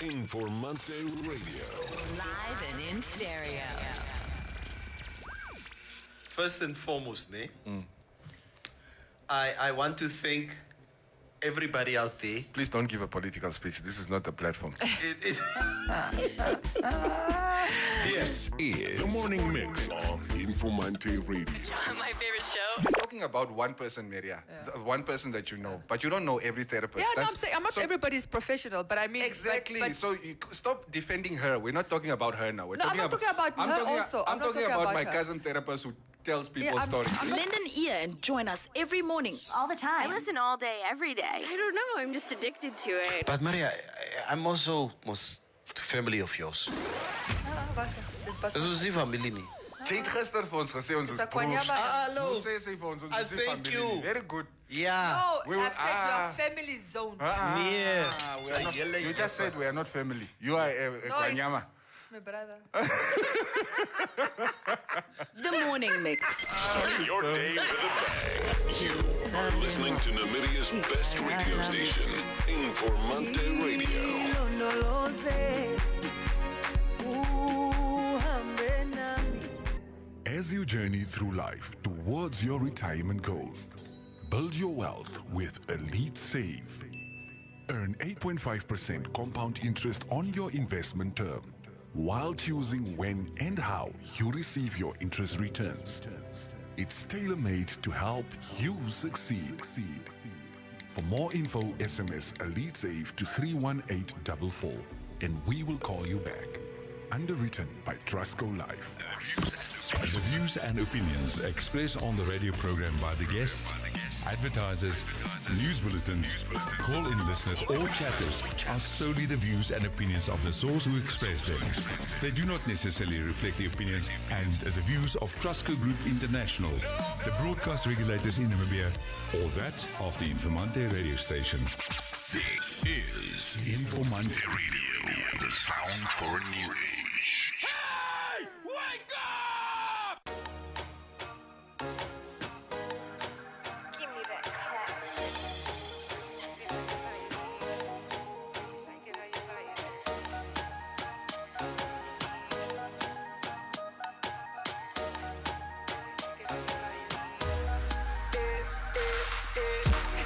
Informanté Radio. Live and in stereo. First and foremost, I want to thank everybody out there. Please don't give a political speech. This is not the platform. Yes. Is the morning mix on Informanté Radio. My favorite show. Talking about one person, Maria, one person that you know, but you don't know every therapist. Yeah, no, I'm saying not everybody's professional, but I mean Exactly. But So you stop defending her. We're not talking about her now. We're No, I'm not talking about her also. I'm talking about my her. cousin therapist who tells people I'm- stories. Lend an ear and join us every morning. All the time. I listen all day, every day. I don't know. I'm just addicted to it. But Maria, I'm also most family of yours. Dis pas. Dis ons nie familie nie. Sy het gister vir ons gesê ons is Dis 'n broers. kwanyama. Hallo. Hoe sê sy vir ons? Ons I is nie thank familie you. nie. Very good. Ja. No, We will- I've said your family zone. Nee. We are not, you just said we are not family. You are a No, kwanyama. it's my brother. The Morning Mix. Starting your day with a bang. You are listening to Namibia's best radio station, Informanté Radio. As you journey through life towards your retirement goal, build your wealth with Elite Save. Earn 8.5% compound interest on your investment term while choosing when and how you receive your interest returns. It's tailor-made to help you succeed. For more info, SMS Elite Save to 31844 and we will call you back. Underwritten by Trustco Life. The views and opinions expressed on the radio program by the guests, advertisers, news bulletins, call-in listeners or chatters are solely the views and opinions of the source who express them. They do not necessarily reflect the opinions and the views of Trustco Group International, the broadcast regulators in Namibia, or that of the Informanté radio station. This is Informanté Radio, the sound for a new age. Hey! Wake up! Give me that classic.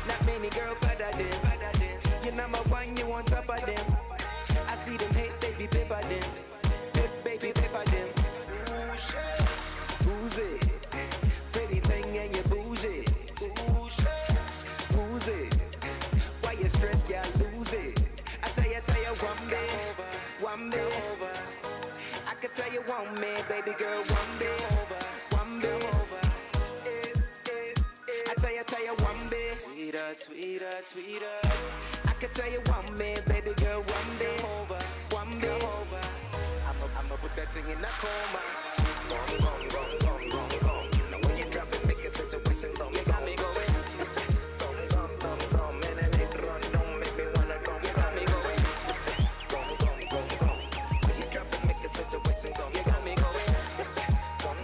Not many girls better than. You number one, you on top of them. I see them hate, baby, paper them. Baby, paper them. Ooh, shit. Who's it? Pretty thing and you bougie. Ooh, shit. Who's it? Why you stress, girl, lose it. I tell you, one day. I could tell you one man, baby girl, one day. I tell you one day. Sweeter. I could tell you one man, baby girl, one day. I'ma put that thing in a coma. Gone. Now when you drop it, make a situation low. You got me going. Gone. Man, and it run, don't make me wanna go. You got me going. Gone. When you drop it, make a situation low. You got me going. Gone.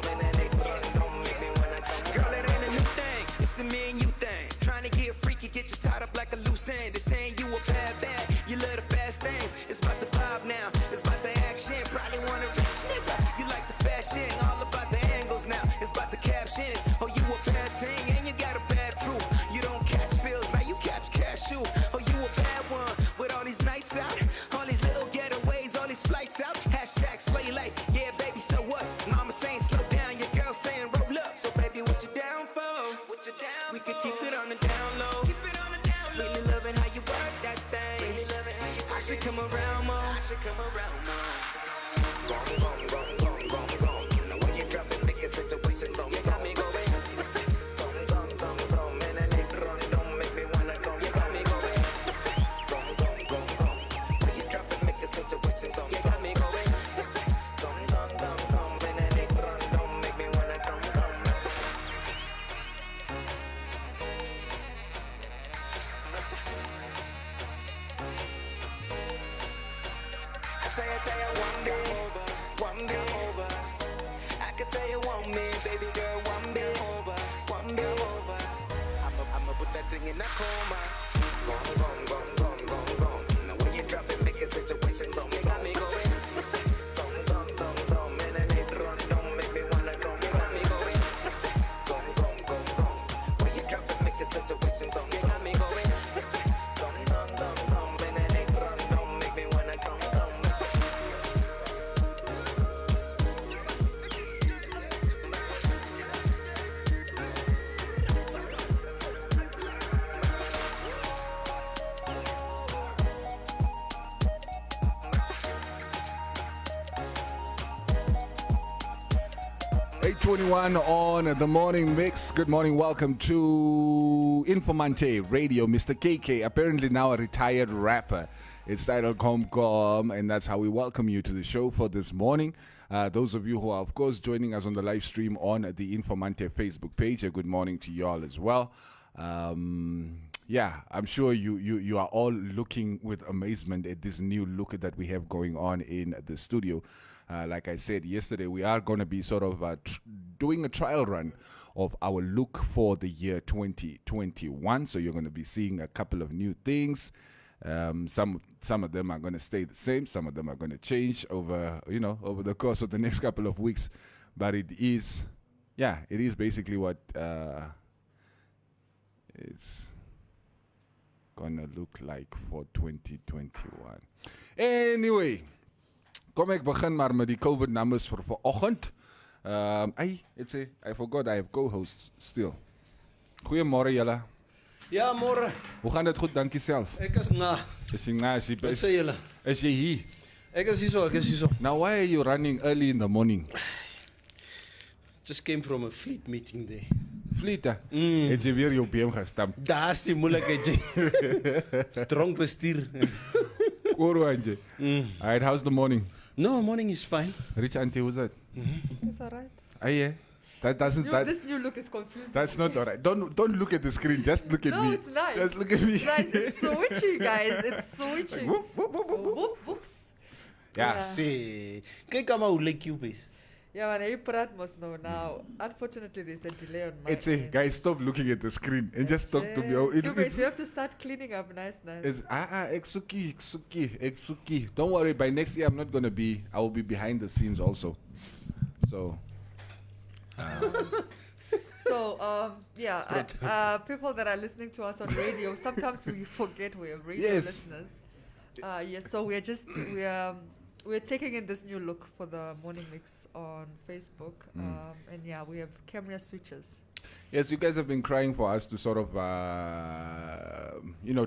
Man, and it run, don't make me wanna go. Girl, it ain't a new thing. It's a me and you thing. Trying to get freaky, get you tied up like a loose end. They're saying you a bad. You love the fast things. It's about the vibe now. It's about the action. Probably want a rich nigga. You like the fashion. All about the angles now. It's about the captions. Oh, you a bad thing and you got a bad crew. You don't catch feels, man. You catch cashew. Oh, you a bad one with all these nights out. All these little getaways. All these flights out. Hashtag slay life. Yeah, baby, so what? Mama saying slow down. Your girl saying roll up. So, baby, what you down for? We could keep it on the down low. Really loving how you work that thing. I should come around more. Gone. Now when you drop it, make a situation low. You got me going. Gone. Man, and it run, don't make me wanna go. You got me going. Gone. When you drop it, make a situation low. You got me going. Gone. Man, and it run, don't make me wanna go. Tell you one day. I could tell you one man, baby girl, one day. I'ma put that thing in a coma. Gone. Now when you drop it, 2021 on the morning mix. Good morning, welcome to Informanté Radio. Mr. KK, apparently now a retired rapper. It's titled Comcom, and that's how we welcome you to the show for this morning. Those of you who are, of course, joining us on the live stream on the Informanté Facebook page, a good morning to you all as well. Yeah, I'm sure you are all looking with amazement at this new look that we have going on in the studio. Like I said yesterday, we are going to be sort of doing a trial run of our look for the year 2021. So you're going to be seeing a couple of new things. Some of them are going to stay the same. Some of them are going to change over the course of the next couple of weeks. But it is basically what it's gonna look like for 2021. Anyway, kom ek begin maar met die COVID numbers vir vanoggend. I forgot I have co-hosts still. Goeiemôre julle. Ja, môre. Hoe gaan dit goed, dankie self? Ek is na. Is jy na? Wat sê julle? Is jy hier? Ek is hier. Now why are you running early in the morning? Just came from a fleet meeting there. Fleet? Het jy weer jou BM gestamp? Daar's die moeilikheid jy. Dronk bestuur. Alright, how's the morning? No, morning is fine. Rich auntie, who's that? It's alright. Yeah. This new look is confusing. That's not alright. Don't look at the screen. Just look at me. No, it's nice. Just look at me. It's nice. It's switchy, guys. It's switchy. Whoops. Yeah. See. Kyk maar hoe lyk jou bes. Yeah, man, you praat must know now. Unfortunately, there's a delay on my end. Guys, stop looking at the screen and just talk to me. You have to start cleaning up nice. It's Exuki. Don't worry, by next year I will be behind the scenes also. So people that are listening to us on radio, sometimes we forget we are radio listeners. So we're taking in this new look for the morning mix on Facebook, and we have camera switches. Yes, you guys have been crying for us to sort of,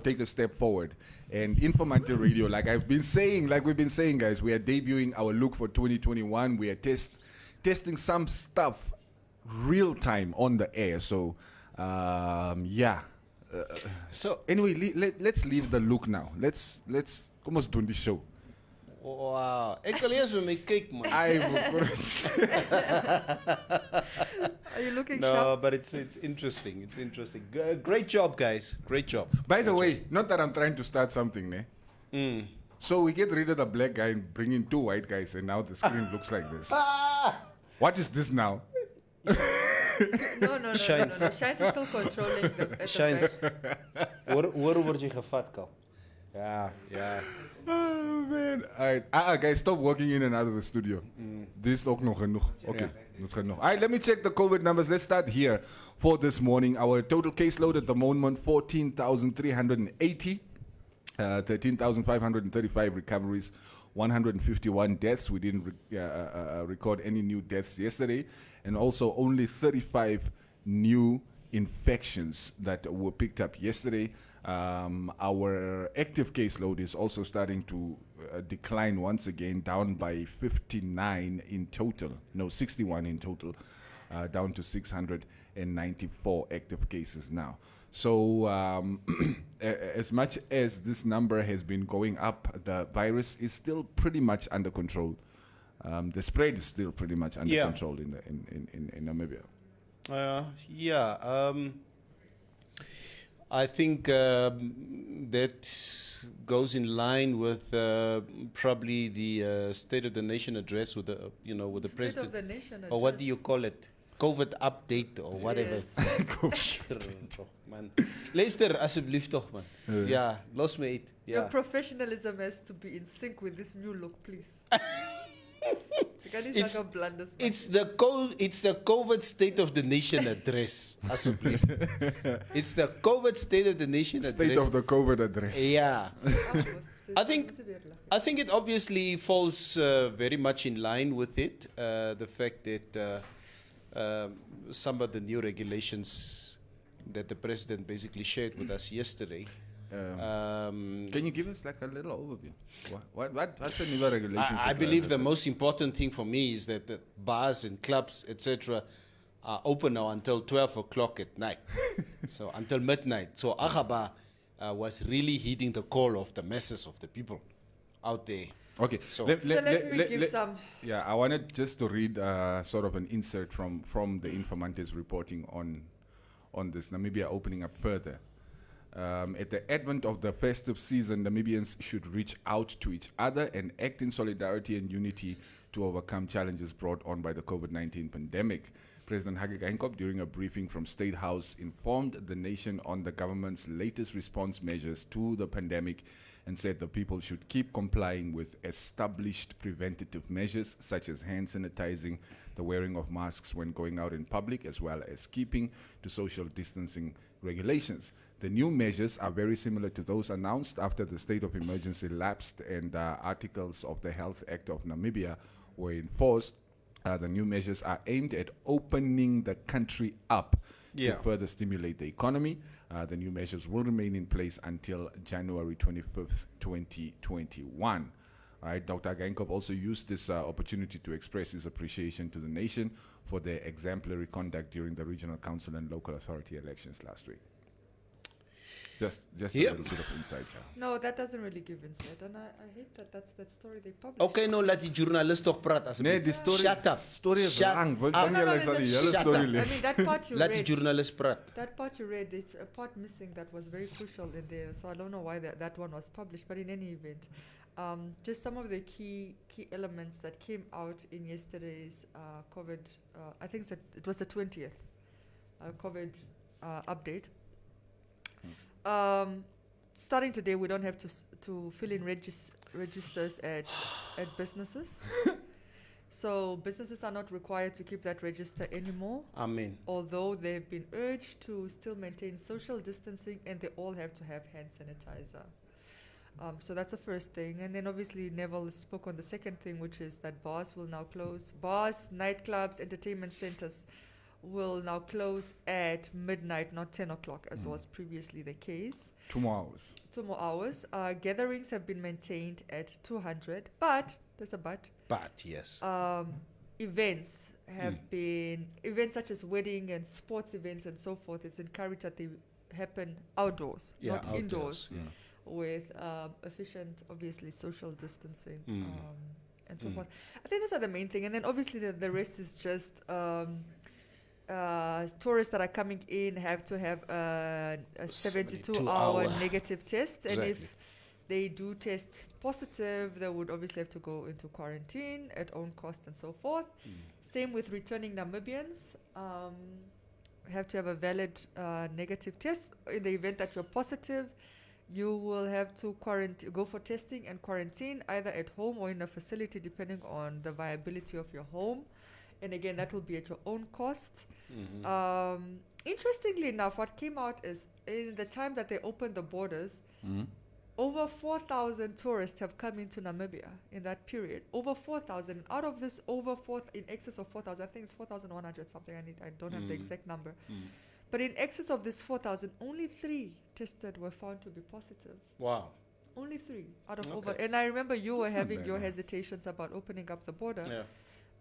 take a step forward. And Informanté Radio, like we've been saying, guys, we are debuting our look for 2021. We are testing some stuff real time on the air. So, so anyway, let's leave the look now. Let's almost do the show. Wow, ek wil eers met my kyk man. Are you looking sharp? No, but it's interesting. It's interesting. Great job, guys. Great job. By the way, not that I'm trying to start something, ne? So we get rid of the black guy and bring in two white guys, and now the screen looks like this. What is this now? No. Shines is still controlling the Shines. Waar word jy gevat, Kal? Yeah. Oh man. Alright. Guys, stop walking in and out of the studio. This is ook nog genoeg. Okay. That's genoeg. Alright, let me check the COVID numbers. Let's start here for this morning. Our total caseload at the moment, 14,380. 13,535 recoveries. 151 deaths. We didn't record any new deaths yesterday. And also only 35 new infections that were picked up yesterday. Our active caseload is also starting to decline once again, down by 59 in total. No, 61 in total, down to 694 active cases now. So as much as this number has been going up, the virus is still pretty much under control. The spread is still pretty much under control in Namibia. I think that goes in line with probably the State of the Nation address with the with the president. State of the Nation or what do you call it? COVID update or whatever. Man. Luister asseblief toch man. Ja, los me uit. Your professionalism has to be in sync with this new look, please. It's the COVID State of the Nation address. Asseblief. It's the COVID State of the Nation address. State of the COVID address. Yeah. I think it obviously falls very much in line with it. The fact that some of the new regulations that the president basically shared with us yesterday Can you give us like a little overview? What's the new regulations? I believe the most important thing for me is that the bars and clubs, etc., are open now until 12 o'clock at night. So until midnight. So Agaba was really heeding the call of the masses of the people out there. Okay, so let me give some. Yeah, I wanted just to read sort of an insert from the Informante's reporting on this. Namibia opening up further. At the advent of the festive season, Namibians should reach out to each other and act in solidarity and unity to overcome challenges brought on by the COVID-19 pandemic. President Hage Geingob, during a briefing from State House, informed the nation on the government's latest response measures to the pandemic and said the people should keep complying with established preventative measures such as hand sanitizing, the wearing of masks when going out in public, as well as keeping to social distancing regulations. The new measures are very similar to those announced after the state of emergency lapsed and articles of the Health Act of Namibia were enforced. The new measures are aimed at opening the country up to further stimulate the economy. The new measures will remain in place until January 25th, 2021. All right, Dr. Geingob also used this opportunity to express his appreciation to the nation for their exemplary conduct during the regional council and local authority elections last week. Just a little bit of insight. No, that doesn't really give insight, and I hate that that's that story they published. Okay, no, laat die journalist toch praat asseblief. Nee, die story. Shut up. Story is Shut lang. up. Shut up. I mean, that part you Laat die read. journalist praat. That part you read, there's a part missing that was very crucial in there. So I don't know why that one was published, but in any event, just some of the key elements that came out in yesterday's COVID. I think it was the 20th COVID update. Starting today, we don't have to fill in registers at businesses. So businesses are not required to keep that register anymore. Amen. Although they've been urged to still maintain social distancing, and they all have to have hand sanitizer. So that's the first thing. And then obviously Neville spoke on the second thing, which is that bars will now close. Bars, nightclubs, entertainment centers will now close at midnight, not 10 o'clock, as was previously the case. 2 more hours. 2 more hours. Gatherings have been maintained at 200, but there's a but. But, yes. Events have been, events such as wedding and sports events and so forth, it's encouraged that they happen outdoors, not indoors, with efficient, obviously, social distancing and so forth. I think those are the main thing. And then obviously the rest is just tourists that are coming in have to have a 72-hour negative test. And if they do test positive, they would obviously have to go into quarantine at own cost and so forth. Same with returning Namibians. Have to have a valid negative test. In the event that you're positive, you will have to go for testing and quarantine either at home or in a facility, depending on the viability of your home. And again, that will be at your own cost. Interestingly enough, what came out is in the time that they opened the borders, over 4,000 tourists have come into Namibia in that period. Over 4,000. Out of this, in excess of 4,000, I think it's 4,100 something. I don't have the exact number. But in excess of this 4,000, only 3 tested were found to be positive. Wow. Only 3 out of over. And I remember you were having your hesitations about opening up the border. Yeah.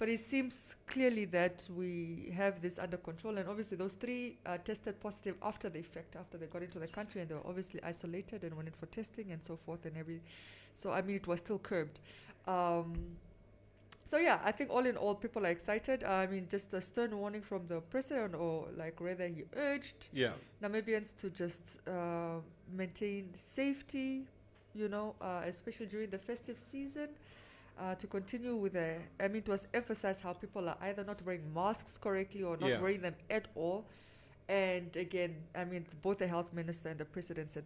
But it seems clearly that we have this under control. And obviously those 3 tested positive after the effect, after they got into the country, and they were obviously isolated and went in for testing and so forth and everything. So, I mean, it was still curbed. So, yeah, I think all in all, people are excited. I mean, just a stern warning from the president, or like rather he urged Namibians to just maintain safety, especially during the festive season. To continue with it was emphasized how people are either not wearing masks correctly or not wearing them at all. And again, I mean, both the health minister and the president said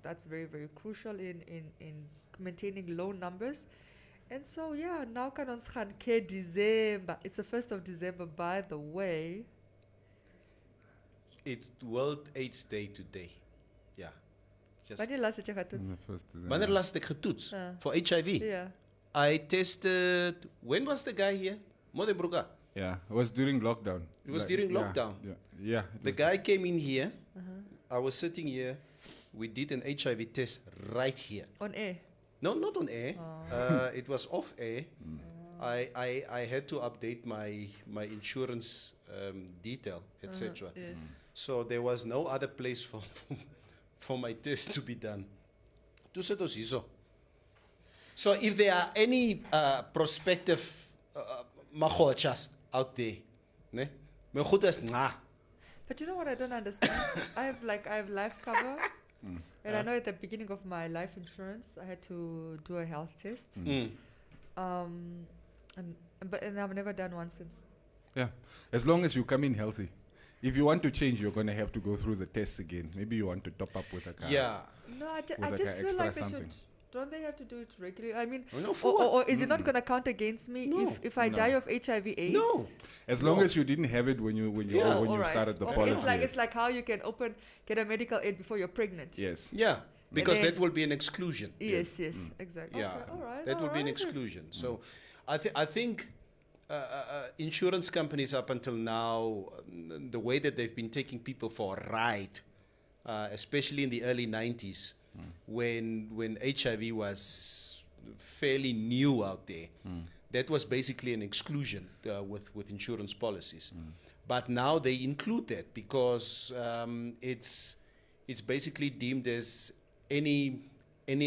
that's very, very crucial in maintaining low numbers. And so, now kan ons gaan ke December. It's the 1st of December, by the way. It's World AIDS Day today. Yeah. Wanneer laat het jy getoets? Wanneer laat ek getoets? For HIV? Yeah. I tested. When was the guy here? Modebruka. Yeah, it was during lockdown. It was during lockdown. Yeah. The guy came in here. I was sitting here we did an HIV test right here. On air. No, not on air. It was off air. I had to update my insurance detail, etc. Yes. So there was no other place for my test to be done. So if there are any prospective magochas out there, ne? My goed is nah. But you know what I don't understand? I have life cover. And I know at the beginning of my life insurance, I had to do a health test. And I've never done one since. Yeah, as long as you come in healthy. If you want to change, you're going to have to go through the tests again. Maybe you want to top up with a car. Yeah. No, I just feel like they should. Don't they have to do it regularly? I mean, No, or is it not going to count against me if I die of HIV/AIDS? No. As long as you didn't have it when you started the policy. It's like how you can get a medical aid before you're pregnant. Yes. Yeah, because that will be an exclusion. Yes, exactly. Yeah, okay, all right, that will be an exclusion. So, I think insurance companies up until now, the way that they've been taking people for a ride, especially in the early 90s, when HIV was fairly new out there, that was basically an exclusion with insurance policies. But now they include that because it's basically deemed as any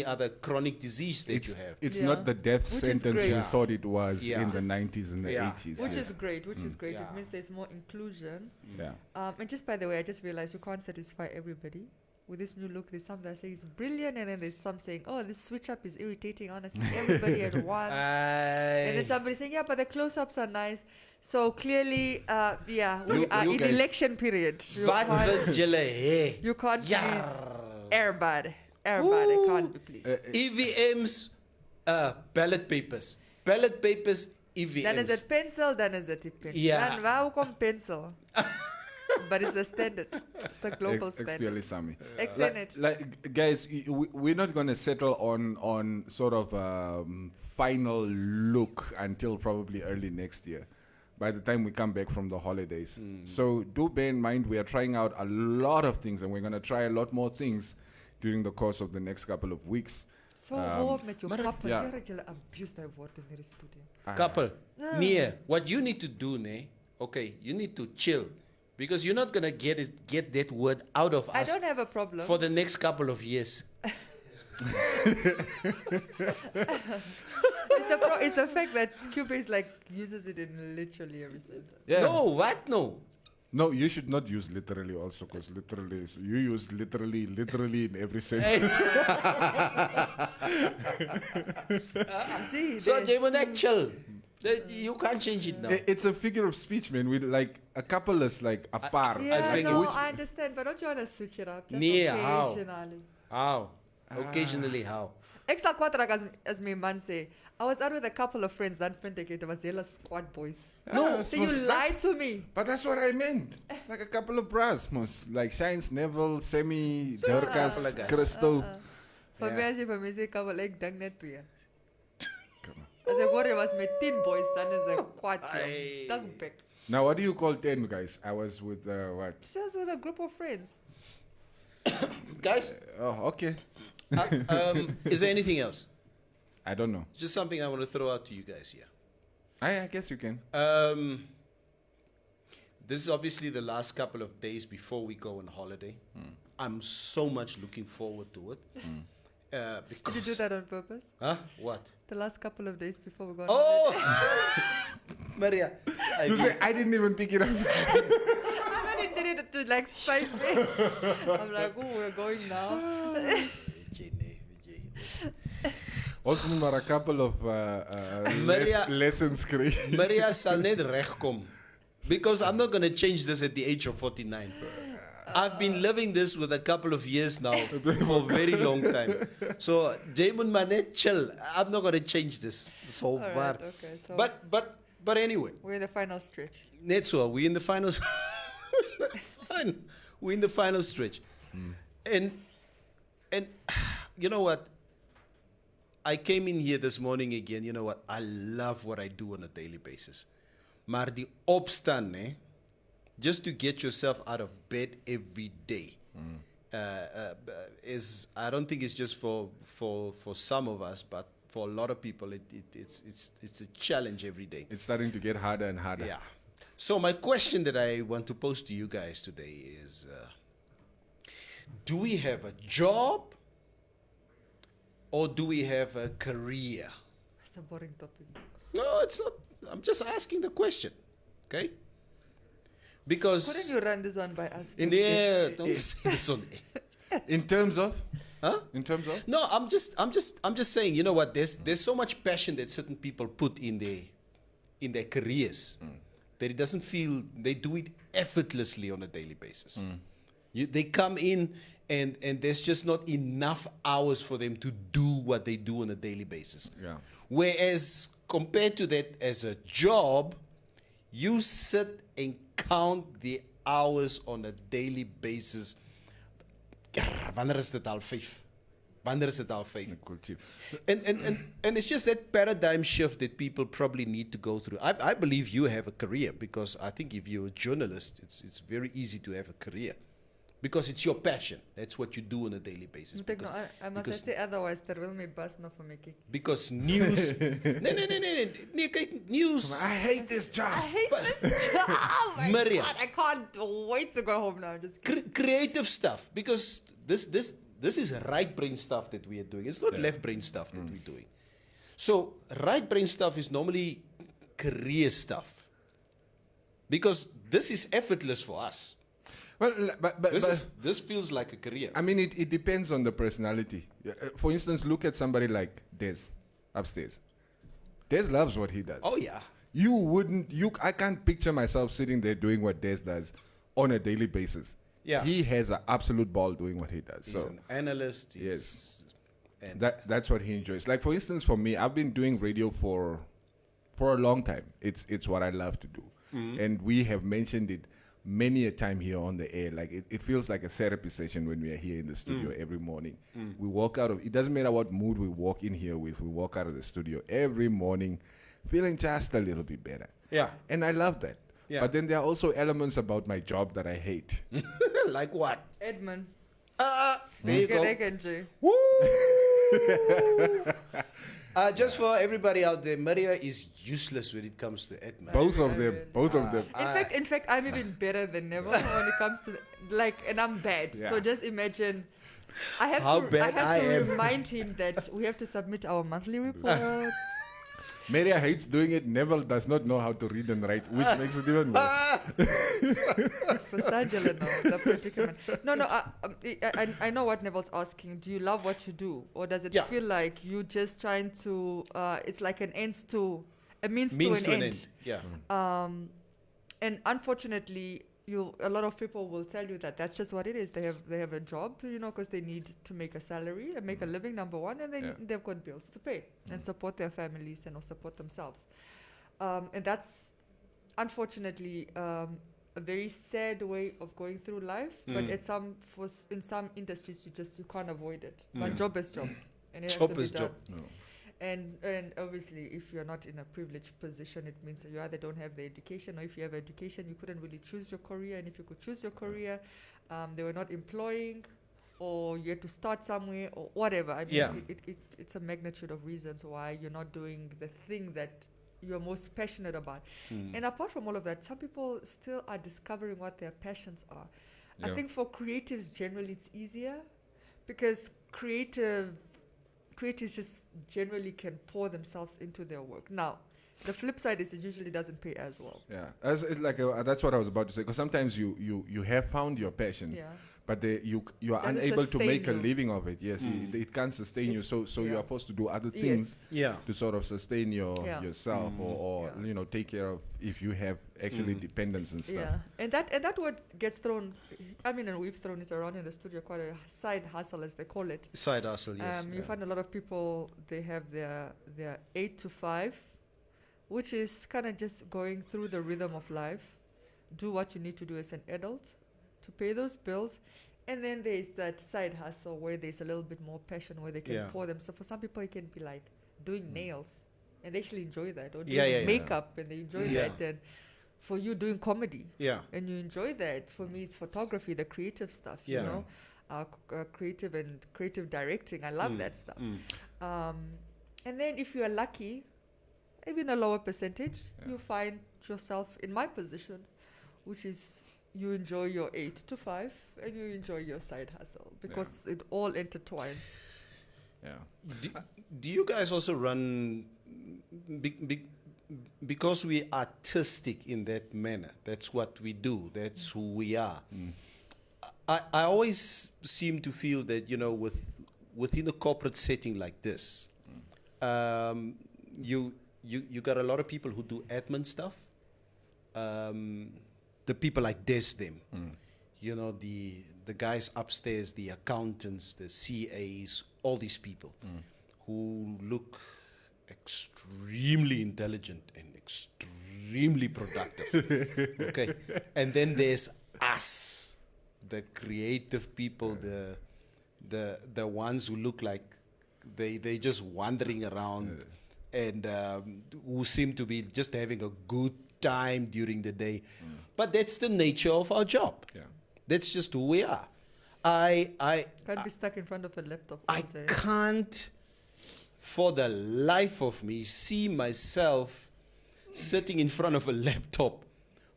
other chronic disease that you have. It's not the death sentence we thought it was in the 90s and the 80s. Which is great, It means there's more inclusion. Yeah. And just by the way, I just realized you can't satisfy everybody. With this new look, there's some that say it's brilliant, and then there's some saying, oh, this switch up is irritating, honestly, everybody at once. And then somebody saying, yeah, but the close-ups are nice. So clearly, we are in election period. You can't please everybody. Everybody can't be pleased. EVMs, ballot papers, EVMs. Dan is it pencil, dan is it pen. Yeah. Dan waar kom pencil? But it's the standard. It's the global standard. Like, guys, we're not going to settle on sort of final look until probably early next year, by the time we come back from the holidays. So do bear in mind, we are trying out a lot of things, and we're going to try a lot more things during the course of the next couple of weeks. So hoop met your couple. Yeah. Jy abuse that word in the studio. Couple. Nee, what you need to do, you need to chill. Because you're not going to get that word out of us. I don't have a problem. For the next couple of years. It's the fact that Cubase uses it in literally every sentence. Yeah. No, what? No. No, you should not use literally also, because literally, you use literally in every sentence. So, Jaymonek, chill. You can't change it now. It's a figure of speech, man. With a couple is a par. Yeah, I understand, but don't you want to switch it up? Just occasionally. How? Occasionally, how? Ek sal kwaad raak as my man say, I was out with a couple of friends, dan vind ek het was hele squad boys. No, so you lied to me. But that's what I meant. Like a couple of bras, like Shines, Neville, Semi, Durkas, Crystal. For me, as jy vir my sê couple, ek dink net twee. As ek hoor jy was met 10 boys, dan is ek kwaad. Dankback. Now, what do you call 10 guys? I was with what? Just with a group of friends. Guys? Okay. Is there anything else? I don't know. Just something I want to throw out to you guys here. I guess you can. This is obviously the last couple of days before we go on holiday. I'm so much looking forward to it. Did you do that on purpose? Huh? What? The last couple of days before we go on holiday. Maria. I didn't even pick it up. I thought he did it to spite me. I'm like, oh, we're going now. Also, maar a couple of lessons. Maria sal net regkom. Because I'm not going to change this at the age of 49. I've been living this with a couple of years now for a very long time. So, Jaymon Manet, chill. I'm not going to change this so far. Right, okay, so but anyway. We're in the final stretch. Netso, we're in the final we're in the final stretch. And you know what? I came in here this morning again. You know what? I love what I do on a daily basis. Maar die opstaan, just to get yourself out of bed every day is, I don't think it's just for some of us, but for a lot of people, it's a challenge every day. It's starting to get harder and harder. Yeah. So my question that I want to pose to you guys today is, do we have a job or do we have a career? It's a boring topic. No, it's not. I'm just asking the question, okay? Because couldn't you run this one by us? Don't say this on air. In terms of? Huh? In terms of? No, I'm just saying, you know what, there's so much passion that certain people put in their careers that it doesn't feel, they do it effortlessly on a daily basis. They come in and there's just not enough hours for them to do what they do on a daily basis. Yeah. Whereas compared to that as a job, you sit and count the hours on a daily basis. Wanneer is dit al 5? Wanneer is dit al 5? And it's just that paradigm shift that people probably need to go through. I believe you have a career, because I think if you're a journalist, it's very easy to have a career. Because it's your passion. That's what you do on a daily basis. I must say otherwise, there will be bus not for making. Because news... news... I hate this job. I hate this job. Oh my Maria. God, I can't wait to go home now. Just creative stuff. Because this is right brain stuff that we are doing. It's not left brain stuff that we're doing. So right brain stuff is normally career stuff. Because this is effortless for us. Well, but this feels like a career. I mean, it depends on the personality. For instance, look at somebody like Des upstairs. Des loves what he does. Oh yeah. I can't picture myself sitting there doing what Des does on a daily basis. Yeah. He has an absolute ball doing what he does. He's an analyst. Yes. And that's what he enjoys. Like, for instance, for me, I've been doing radio for a long time. It's what I love to do. Mm-hmm. And we have mentioned it many a time here on the air. Like, it feels like a therapy session when we are here in the studio every morning. We walk out of, it doesn't matter what mood we walk in here with, we walk out of the studio every morning feeling just a little bit better. Yeah. And I love that. Yeah. But then there are also elements about my job that I hate. Like what? Edmund. There you go. Woo! Just for everybody out there, Maria is useless when it comes to Edmund. Both of them. In fact, I'm even better than Neville when it comes to and I'm bad. Yeah. So just imagine. I have to remind him that we have to submit our monthly reports. Maria hates doing it. Neville does not know how to read and write, which makes it even worse. The predicament. No, I know what Neville's asking. Do you love what you do? Or does it feel like you just trying to, it's like a means to an end? Yeah. And unfortunately, a lot of people will tell you that that's just what it is. They have a job, because they need to make a salary and make a living, number one, and then they've got bills to pay and support their families and or support themselves. And that's unfortunately a very sad way of going through life. But in some industries, you can't avoid it. But job is job, and it has to be done. No. And obviously, if you're not in a privileged position, it means that you either don't have the education, or if you have education, you couldn't really choose your career. And if you could choose your career, they were not employing, or you had to start somewhere, or whatever. I mean, it's a magnitude of reasons why you're not doing the thing that you're most passionate about. And apart from all of that, some people still are discovering what their passions are. I think for creatives, generally, it's easier because creatives just generally can pour themselves into their work. Now, the flip side is it usually doesn't pay as well. Yeah, it's like that's what I was about to say. Because sometimes you have found your passion, but you are unable to make a living of it. Yes, it can't sustain you. So you are forced to do other things to sort of sustain yourself or take care of if you have actually dependents and stuff. Yeah, and that word gets thrown. I mean, and we've thrown it around in the studio, quite a side hustle as they call it. Side hustle, yes. You find a lot of people, they have their 8 to 5, which is kind of just going through the rhythm of life, do what you need to do as an adult to pay those bills. And then there's that side hustle where there's a little bit more passion, where they can pour them. So for some people, it can be like doing nails, and they actually enjoy that, or doing makeup, and they enjoy that. And for you, doing comedy, and you enjoy that. For me, it's photography, the creative stuff, you know. creative and creative directing. I love that stuff. And then if you are lucky, even a lower percentage, you find yourself in my position, which is you enjoy your 8 to 5 and you enjoy your side hustle because it all intertwines. Yeah. Do you guys also run because we're artistic in that manner? That's what we do. That's who we are. I always seem to feel that, you know, within a corporate setting like this, you got a lot of people who do admin stuff. The people like them, you know, the guys upstairs, the accountants, the CAs, all these people who look extremely intelligent and extremely productive. Okay, and then there's us, the creative people, the ones who look like they just wandering around and who seem to be just having a good time during the day. But that's the nature of our job. Yeah. That's just who we are. I can't be stuck in front of a laptop. I can't for the life of me see myself sitting in front of a laptop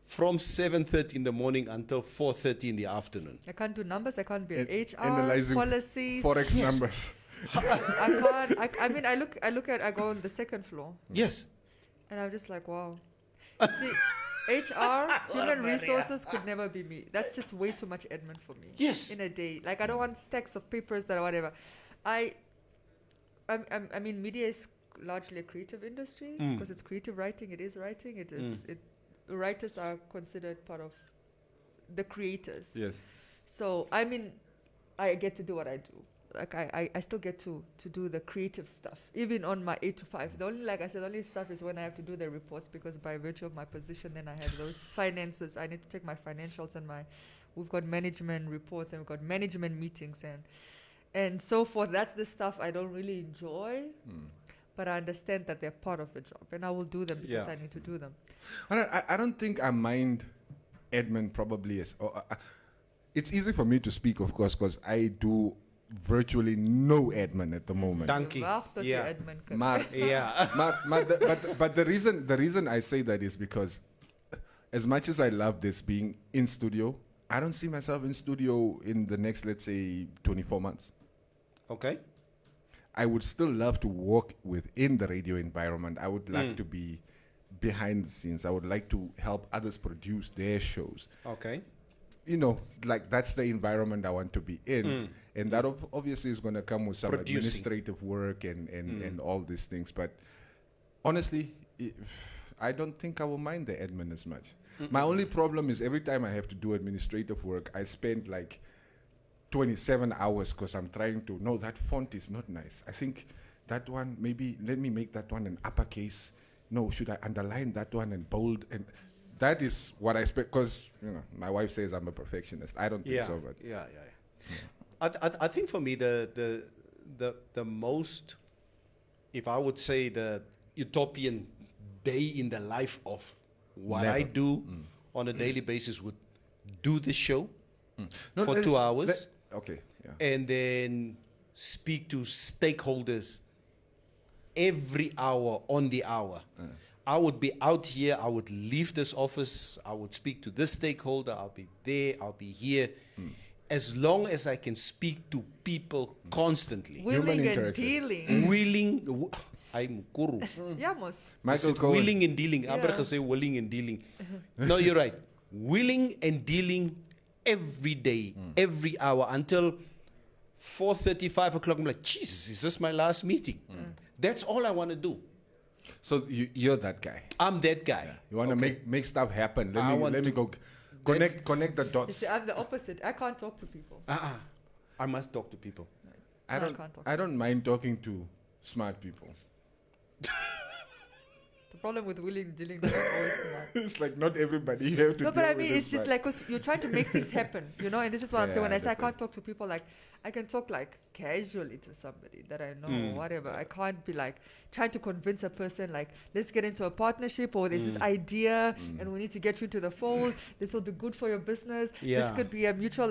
from 7:30 in the morning until 4:30 in the afternoon. I can't do numbers. I can't be an HR, analyzing policies. Forex numbers. I can't. I mean, I go on the second floor. Yes. And I'm just like, wow. See, HR, human resources could never be me. That's just way too much admin for me. Yes. In a day. Like, I don't want stacks of papers that are whatever. I mean, media is largely a creative industry because it's creative writing. It is writing. It is. Writers are considered part of the creators. Yes. So, I mean, I get to do what I do. Like, I still get to do the creative stuff, even on my 8 to 5. The only, like I said, only stuff is when I have to do the reports because by virtue of my position, then I have those finances. I need to take my financials and we've got management reports and we've got management meetings and so forth. That's the stuff I don't really enjoy, but I understand that they're part of the job and I will do them because I need to do them. I don't think I mind admin probably as... it's easy for me to speak, of course, because I do virtually no admin at the moment. Dankie. Yeah. But the reason I say that is because as much as I love this being in studio, I don't see myself in studio in the next, let's say, 24 months. Okay. I would still love to work within the radio environment. I would like to be behind the scenes. I would like to help others produce their shows. Okay. You know, like that's the environment I want to be in. And that obviously is going to come with some administrative work and all these things. But honestly, I don't think I will mind the admin as much. My only problem is every time I have to do administrative work, I spend like 27 hours because I'm trying to, no, that font is not nice. I think that one, maybe let me make that one an uppercase. No, should I underline that one and bold? And that is what I expect, because my wife says I'm a perfectionist. I don't think so, but I think for me the most, if I would say, the utopian day in the life of what I do on a daily basis would do the show for 2 hours. And then speak to stakeholders every hour on the hour. I would be out here, I would leave this office, I would speak to this stakeholder, I'll be there, I'll be here. As long as I can speak to people constantly. Willing and dealing. I'm Kuru. Yeah, mos. Willing and dealing. Yeah. Say willing and dealing. No, you're right. Willing and dealing every day, every hour until 4:30, 5 o'clock. I'm like, Jesus, is this my last meeting? That's all I want to do. So you're that guy. I'm that guy. Yeah. You want to make stuff happen. Let me go connect the dots. You see, I'm the opposite. I can't talk to people. I must talk to people. I don't mind talking to smart people. The problem with willing dealing is not always smart. It's like not everybody you have to No, deal but I with mean, is it's just smart. like, 'cause you're trying to make things happen, and this is what I'm saying. Yeah, When I say I understand. can't talk to people, like, I can talk like casually to somebody that I know, whatever. I can't be like trying to convince a person, like, let's get into a partnership, or there's this idea and we need to get you into the fold. This will be good for your business. Yeah. This could be a mutual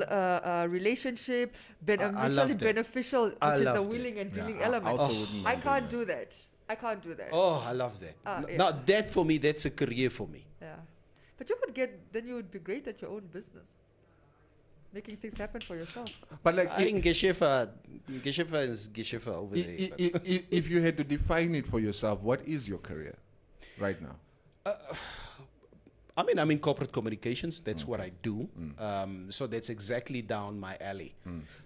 relationship, I mutually love that. beneficial, which I is the love that. willing and dealing I element. also wouldn't I want to do can't do that. I can't do that. Oh, I love that. Yeah. Now, that for me, that's a career for me. Yeah. But you could then you would be great at your own business. Making things happen for yourself. But like, I think Geshefa is Geshefa over there. but- if you had to define it for yourself, what is your career right now? I mean, I'm in corporate communications. That's what I do. So that's exactly down my alley.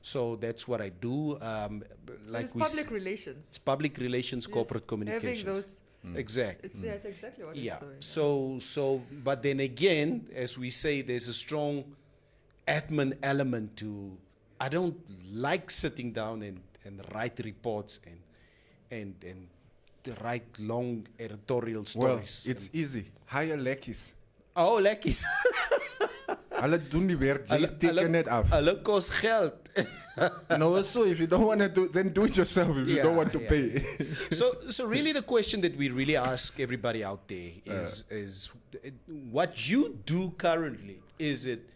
So that's what I do. Like It's public relations. It's public relations, Yes, corporate communications. Having those. Exactly. It's exactly what Yeah. it's doing. So, but then again, as we say, there's a strong admin element to. I don't like sitting down and write reports and write long editorial Well, stories. it's easy. Hire lekkies. Oh, lekkies. Hulle doen die werk, jy teken net af. Hulle kost geld. No, so if you don't want to do, then do it yourself if you don't want to pay. So really the question that we really ask everybody out there is what you do currently, is it,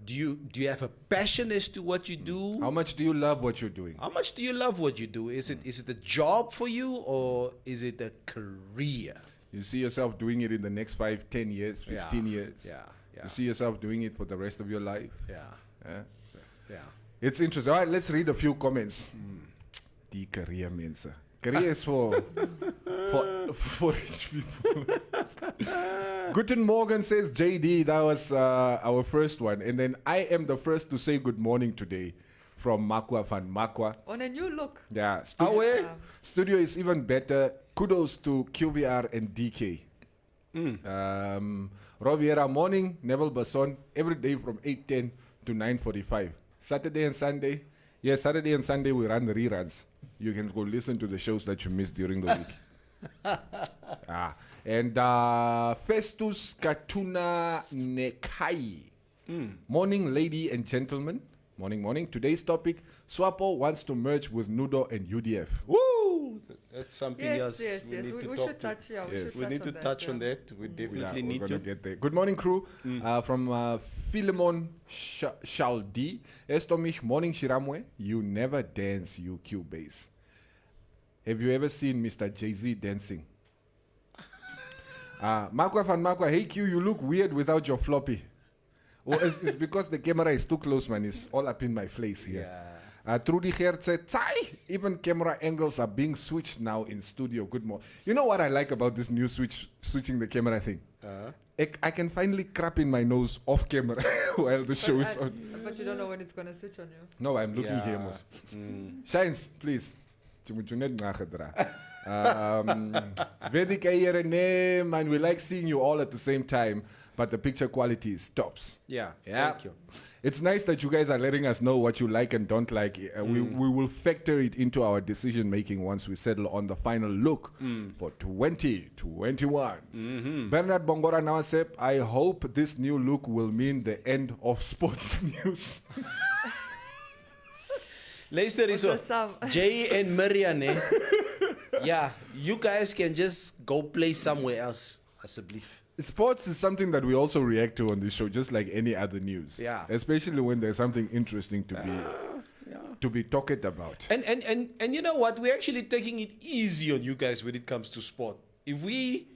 do you have a passion as to what you do? How much do you love what you're doing? How much do you love what you do? Is it a job for you, or is it a career? You see yourself doing it in the next 5, 10 years, 15 years. Yeah. You see yourself doing it for the rest of your life. Yeah. It's interesting. All right, let's read a few comments. Die career mense. Career is for rich people. Guten Morgen, says JD. That was our first one. And then I am the first to say good morning today from Makwa van Makwa. On a new look. Yeah. Studio is even better. Kudos to QVR and DK. Roviera morning, Neville Basson, every day from 8:10 to 9:45. Saturday and Sunday. Yes, Saturday and Sunday we run the reruns. You can go listen to the shows that you missed during the week. And Festus Katuna Nekai. Morning, lady and gentlemen. Morning. Today's topic, SWAPO wants to merge with NUDO and UDF. Woo! That's something else. Yes. We need to We talk should touch. Yeah, we need to touch on that. We definitely need we're to. gonna get there. Good morning, crew. From Philemon Shaldi. Estomich, morning, Shiramwe. You never dance, you Q-Base. Have you ever seen Mr. Jay-Z dancing? Makwa van Makwa, hey Q, you look weird without your floppy. Well, it's because the camera is too close, man. It's all up in my face here. Trudy Gert said, even camera angles are being switched now in studio. Good morning. You know what I like about this new switching the camera thing? I can finally crap in my nose off camera while the show is on. But you don't know when it's going to switch on you. No, I'm looking here, Mos. Shines, please. Vedic Ayerene, man, we like seeing you all at the same time, but the picture quality is tops. Yeah. Thank you. It's nice that you guys are letting us know what you like and don't like. We will factor it into our decision making once we settle on the final look for 2021. Bernard Bongora Nawasep, I hope this new look will mean the end of sports news. Luister eens op. Jay and Marianne. Yeah, you guys can just go play somewhere else, asseblief. Sports is something that we also react to on this show, just like any other news. Yeah. Especially when there's something interesting to be talked about. And you know what? We're actually taking it easy on you guys when it comes to sport. If we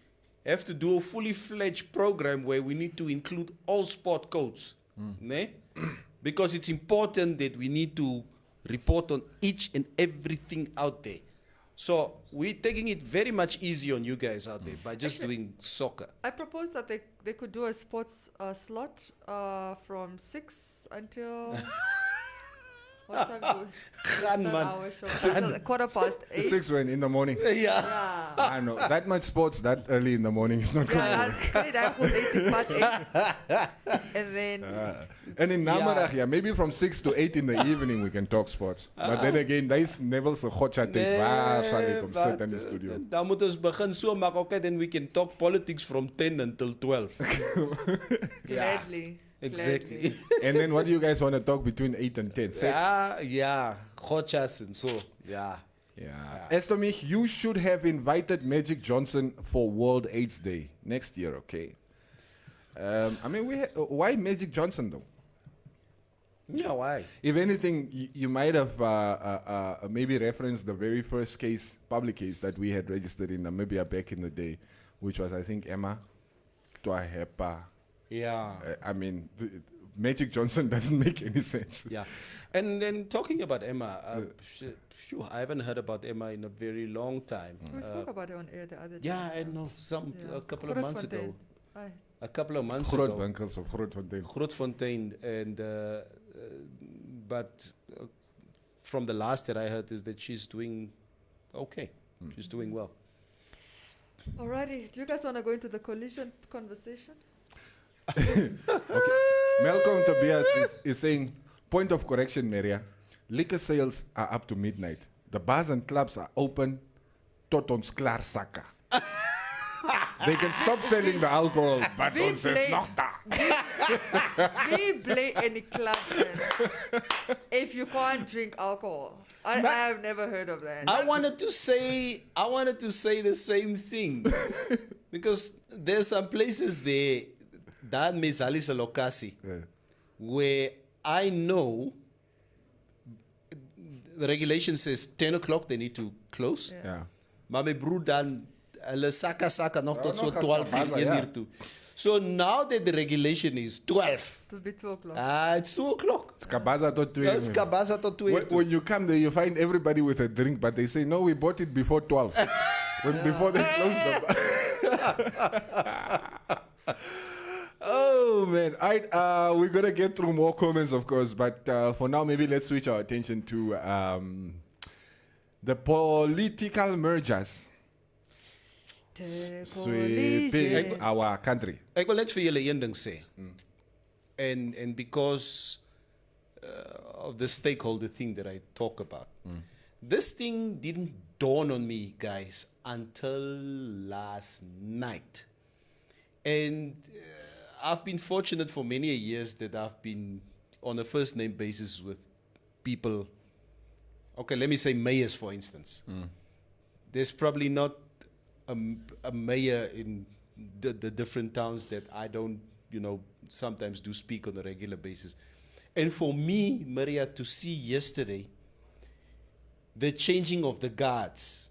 have to do a fully fledged program where we need to include all sport codes, ne? Because it's important that we need to report on each and everything out there. So we're taking it very much easy on you guys out there by just doing soccer. I propose that they could do a sports slot from 6 until What time do we Gaan, start man. our show? Until 8:15. 6 when in the morning. Yeah. I know. That much sports that early in the morning is not going to Yeah, work. I'll put 8. And then And in Namarach, maybe from 6 to 8 in the evening we can talk sports. But then again, daar is never so hot chat. Waar gaan ik om sit in the studio? Dan moet ons begin so maak, okay, then we can talk politics from 10 until 12. gladly. Exactly. Gladly. And then what do you guys want to talk between 8 and 10? Sex? Yeah. Hot chats and so, yeah. Yeah. Estomich, you should have invited Magic Johnson for World AIDS Day next year, okay? I mean, why Magic Johnson though? Yeah, why? If anything, you might have maybe referenced the very first public case that we had registered in Namibia back in the day, which was, I think, Emma Twahepa. Yeah. I mean, Magic Johnson doesn't make any sense. Yeah. And then talking about Emma, I haven't heard about Emma in a very long time. We spoke about it on air the other day. Yeah, I know. A couple of months ago. Aye. A couple of months ago. Grootwinkels of Grootfontein. Grootfontein. And, but from the last that I heard is that she's doing okay. She's doing well. Alrighty. Do you guys want to go into the collision conversation? Okay. Malcolm Tobias is saying, point of correction, Maria. Liquor sales are up to midnight. The bars and clubs are open tot ons klaar sakken. They can stop selling the alcohol, but ons is nog daar. We play any club then if you can't drink alcohol. I have never heard of that. I wanted to say the same thing because there's some places there that Mizalisa Lokasi where I know the regulation says 10 o'clock they need to close. Yeah. Maar my broer dan hulle saka nog tot so 12 uur ja. hier toe. So now that the regulation is 12. It'll be 2 o'clock. It's 2 o'clock. It's Kabaza tot 2. It's Kabaza tot 2. When you come there, you find everybody with a drink, but they say, no, we bought it before 12. Before they closed the bar. Oh, man. All right, we're going to get through more comments, of course, but for now, maybe let's switch our attention to the political mergers sweeping our country. Ek wil net vir julle een ding sê. And because of the stakeholder thing that I talk about, this thing didn't dawn on me, guys, until last night. And I've been fortunate for many years that I've been on a first name basis with people. Okay, let me say mayors, for instance. There's probably not a mayor in the different towns that I don't, sometimes do speak on a regular basis. And for me, Maria, to see yesterday the changing of the guards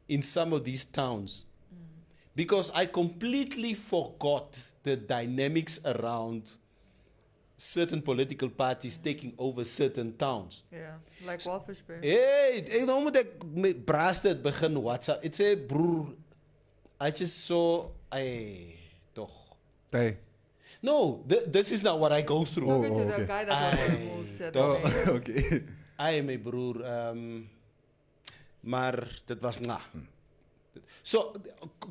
in some of these towns, because I completely forgot the dynamics around certain political parties taking over certain towns. Yeah, like Walfish Bay. Hey, ek nou moet ek met braasted begin WhatsApp. It say, broer, I just saw, toch. Hey. No, this is not what I go through. Talking to the guy that was removed. Okay. My broer, maar dit was na. So,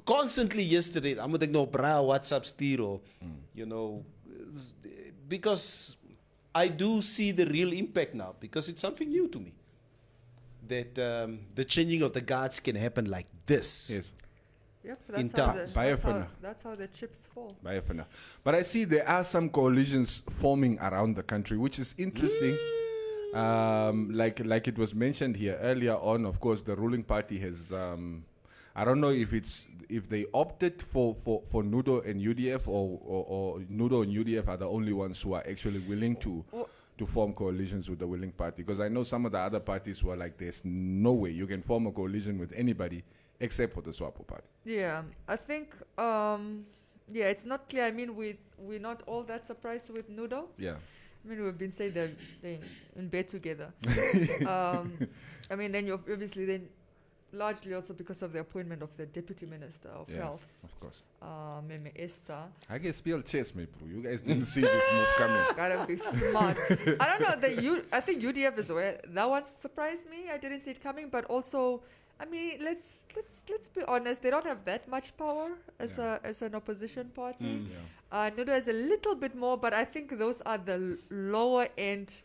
constantly yesterday, I moet ek nou bra WhatsApp stuur or, because I do see the real impact now, because it's something new to me. That the changing of the guards can happen like this. Yes. Yep, in that's town. That's how the chips fall. But I see there are some coalitions forming around the country, which is interesting. Like it was mentioned here earlier on, of course, the ruling party has... I don't know if they opted for NUDO and UDF or NUDO and UDF are the only ones who are actually willing to form coalitions with the willing party. Because I know some of the other parties were like, there's no way you can form a coalition with anybody except for the SWAPO party. Yeah, I think, it's not clear. I mean, we're not all that surprised with NUDO. Yeah. I mean, we've been saying they're in bed together. I mean, then you obviously then largely also because of the appointment of the Deputy Minister of Health, of course. Meme Esther. I can spell chess, me, bro. You guys didn't see this move coming. Gotta be smart. I don't know. I think UDF as well. That one surprised me. I didn't see it coming, but also, I mean, let's be honest. They don't have that much power as an opposition party. Nudo has a little bit more, but I think those are the lower end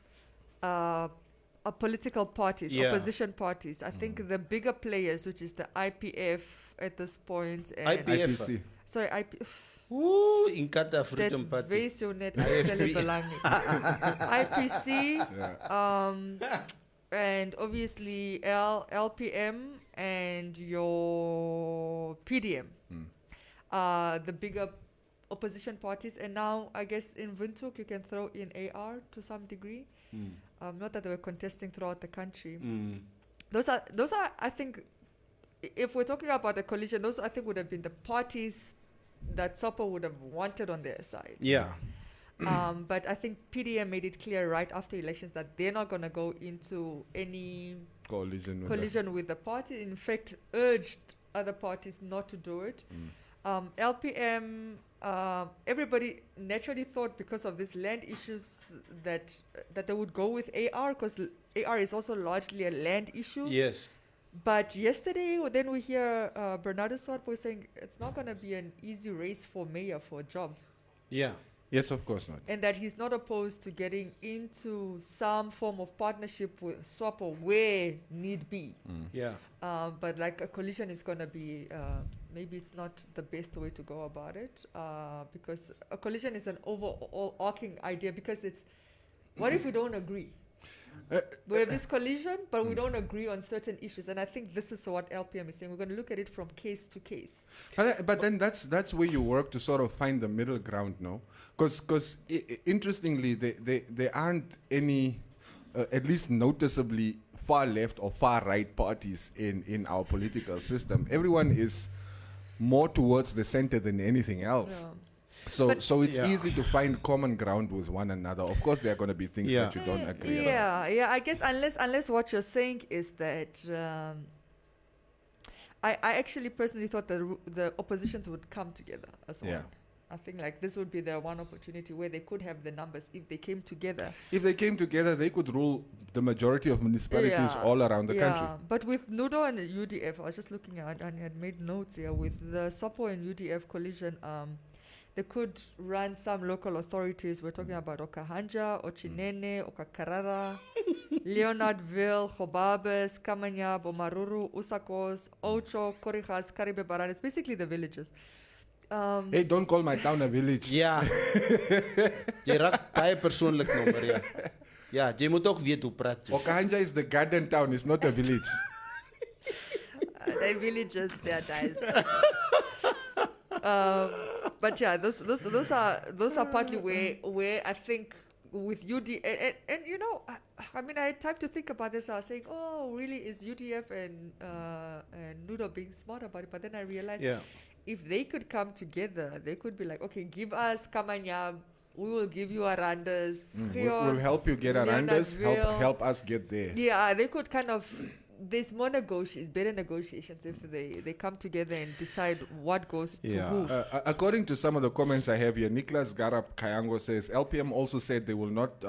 political parties, opposition parties. I think the bigger players, which is the IPF at this point, and IPC. Sorry, IPF. Ooh, Inkatha Freedom Party. IPC, and obviously LPM and your PDM, the bigger opposition parties. And now I guess in Windhoek you can throw in AR to some degree. Not that they were contesting throughout the country. Those are I think, if we're talking about a coalition, those I think would have been the parties that SOPO would have wanted on their side. Yeah. But I think PDM made it clear right after elections that they're not going to go into any collision with the party. In fact, urged other parties not to do it. LPM, everybody naturally thought because of these land issues that they would go with AR, because AR is also largely a land issue. Yes. But yesterday, then we hear Bernardo Swartbo saying it's not going to be an easy race for mayor for a job. Yeah. Yes, of course not. And that he's not opposed to getting into some form of partnership with SWAPO where need be. Yeah. But like a coalition is going to be, maybe it's not the best way to go about it, because a coalition is an overall arcing idea, because it's, what if we don't agree? We have this coalition, but we don't agree on certain issues, and I think this is what LPM is saying. We're going to look at it from case to case. But then that's where you work to sort of find the middle ground, no? Because interestingly, there aren't any, at least noticeably, far left or far right parties in our political system. Everyone is more towards the center than anything else. Yeah. So it's easy to find common ground with one another. Of course, there are going to be things that you don't agree on. Yeah. I guess unless what you're saying is that I actually personally thought that the oppositions would come together as one. I think like this would be the one opportunity where they could have the numbers if they came together. If they came together, they could rule the majority of municipalities all around the country. But with NUDO and UDF, I was just looking at and I had made notes here with the SOPO and UDF coalition. They could run some local authorities. We're talking about Okahanja, Ochinene, Okakarara, Leonardville, Hobabes, Kamanya, Bomaruru, Usakos, Ocho, Korijas, Karibe Baranes, basically the villages. Hey, don't call my town a village. Ja. Jy raak baie persoonlik nou, maar ja. Ja, jy moet ook weet hoe praat jy. Okahanja is the garden town, it's not a village. The villages, yeah, guys. But yeah, those are partly where I think with UD and you know, I mean, I had time to think about this. I was saying, oh, really, is UDF and NUDO being smart about it? But then I realized, if they could come together, they could be like, okay, give us Kamanya, we will give you Arandas. We'll help you get Arandas, help us get there. Yeah, they could kind of. There's more better negotiations if they come together and decide what goes to who. According to some of the comments I have here, Niklas Garab Kayango says LPM also said they will not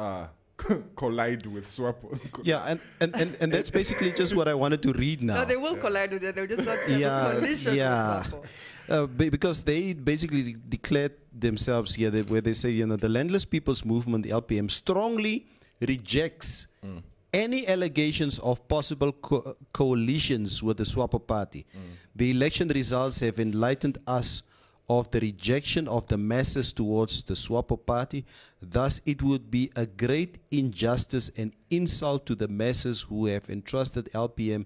collide with SWAPO. Yeah, and that's basically just what I wanted to read now. No, they will collide with it. They'll just not have a coalition with SWAPO. Because they basically declared themselves here where they say, you know, the Landless People's Movement, the LPM, strongly rejects any allegations of possible coalitions with the SWAPO party. The election results have enlightened us of the rejection of the masses towards the SWAPO party. Thus, it would be a great injustice and insult to the masses who have entrusted LPM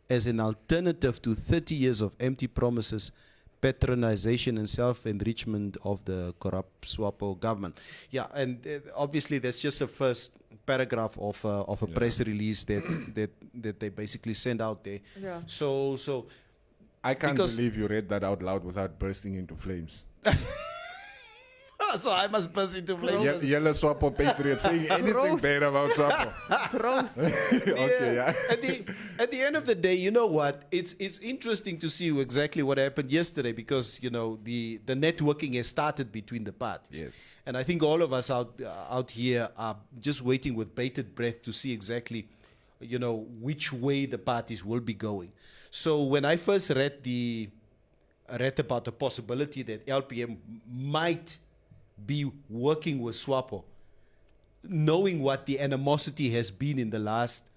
as an alternative to 30 years of empty promises, patronization and self-enrichment of the corrupt SWAPO government. Yeah, and obviously that's just the first paragraph of a press release that they basically send out there. Yeah. So I can't believe you read that out loud without bursting into flames. So I must burst into flames. Yellow Swapo Patriots saying anything bad about Swapo. Okay, yeah. At the end of the day, you know what? It's interesting to see exactly what happened yesterday because, you know, the networking has started between the parties. Yes. And I think all of us out here are just waiting with bated breath to see exactly, you know, which way the parties will be going. So when I first read about the possibility that LPM might be working with SWAPO, knowing what the animosity has been in the last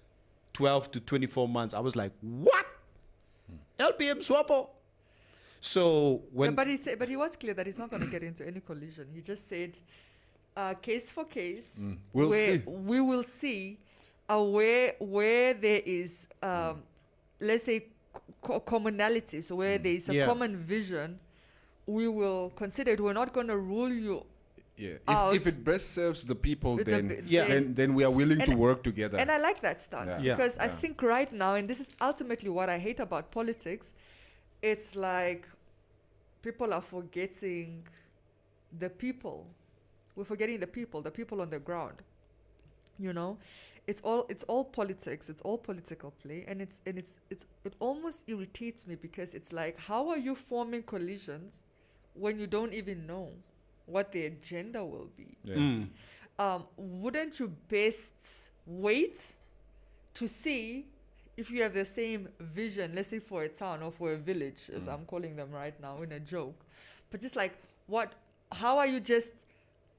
12 to 24 months, I was like, what? LPM SWAPO? So when... No, but he was clear that he's not going to get into any collision. He just said, case for case, We'll see. we will see where there is, let's say, commonalities, where there is a common vision, we will consider it. We're not going to rule you out. If it best serves the people, then then- then we are willing to work together. And I like that stance because I think right now, and this is ultimately what I hate about politics, it's like people are forgetting the people. We're forgetting the people on the ground. You know, it's all politics. It's all political play, and it almost irritates me because it's like, how are you forming coalitions when you don't even know what the agenda will be? Wouldn't you best wait to see if you have the same vision, let's say for a town or for a village, as I'm calling them right now in a joke, but just like, how are you just,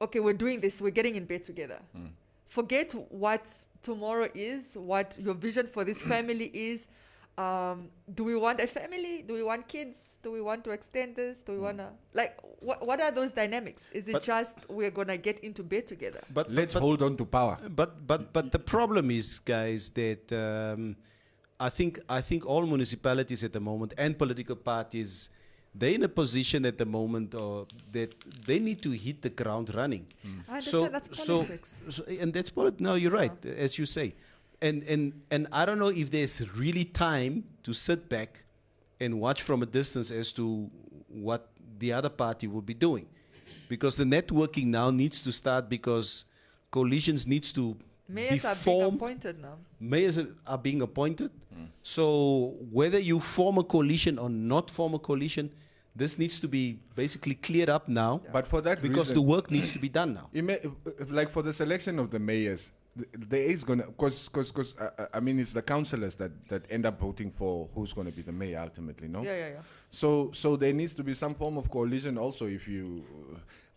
okay, we're doing this, we're getting in bed together. Forget what tomorrow is, what your vision for this family is. Do we want a family? Do we want kids? Do we want to extend this? Do we want to, like, what are those dynamics? Is it just we're going to get into bed together? But let's hold on to power. But the problem is, guys, that I think all municipalities at the moment and political parties, they're in a position at the moment that they need to hit the ground running. I understand that's politics. And that's politics. No, you're right, as you say. And I don't know if there's really time to sit back and watch from a distance as to what the other party will be doing. Because the networking now needs to start because coalitions needs to Mayors be are formed. being appointed now. Mayors are being appointed. So whether you form a coalition or not form a coalition, this needs to be basically cleared up now. But for that because reason, the work needs to be done now. Like for the selection of the mayors, there is gonna, because I mean, it's the councillors that end up voting for who's going to be the mayor ultimately, no? Yeah. So there needs to be some form of coalition also. If you,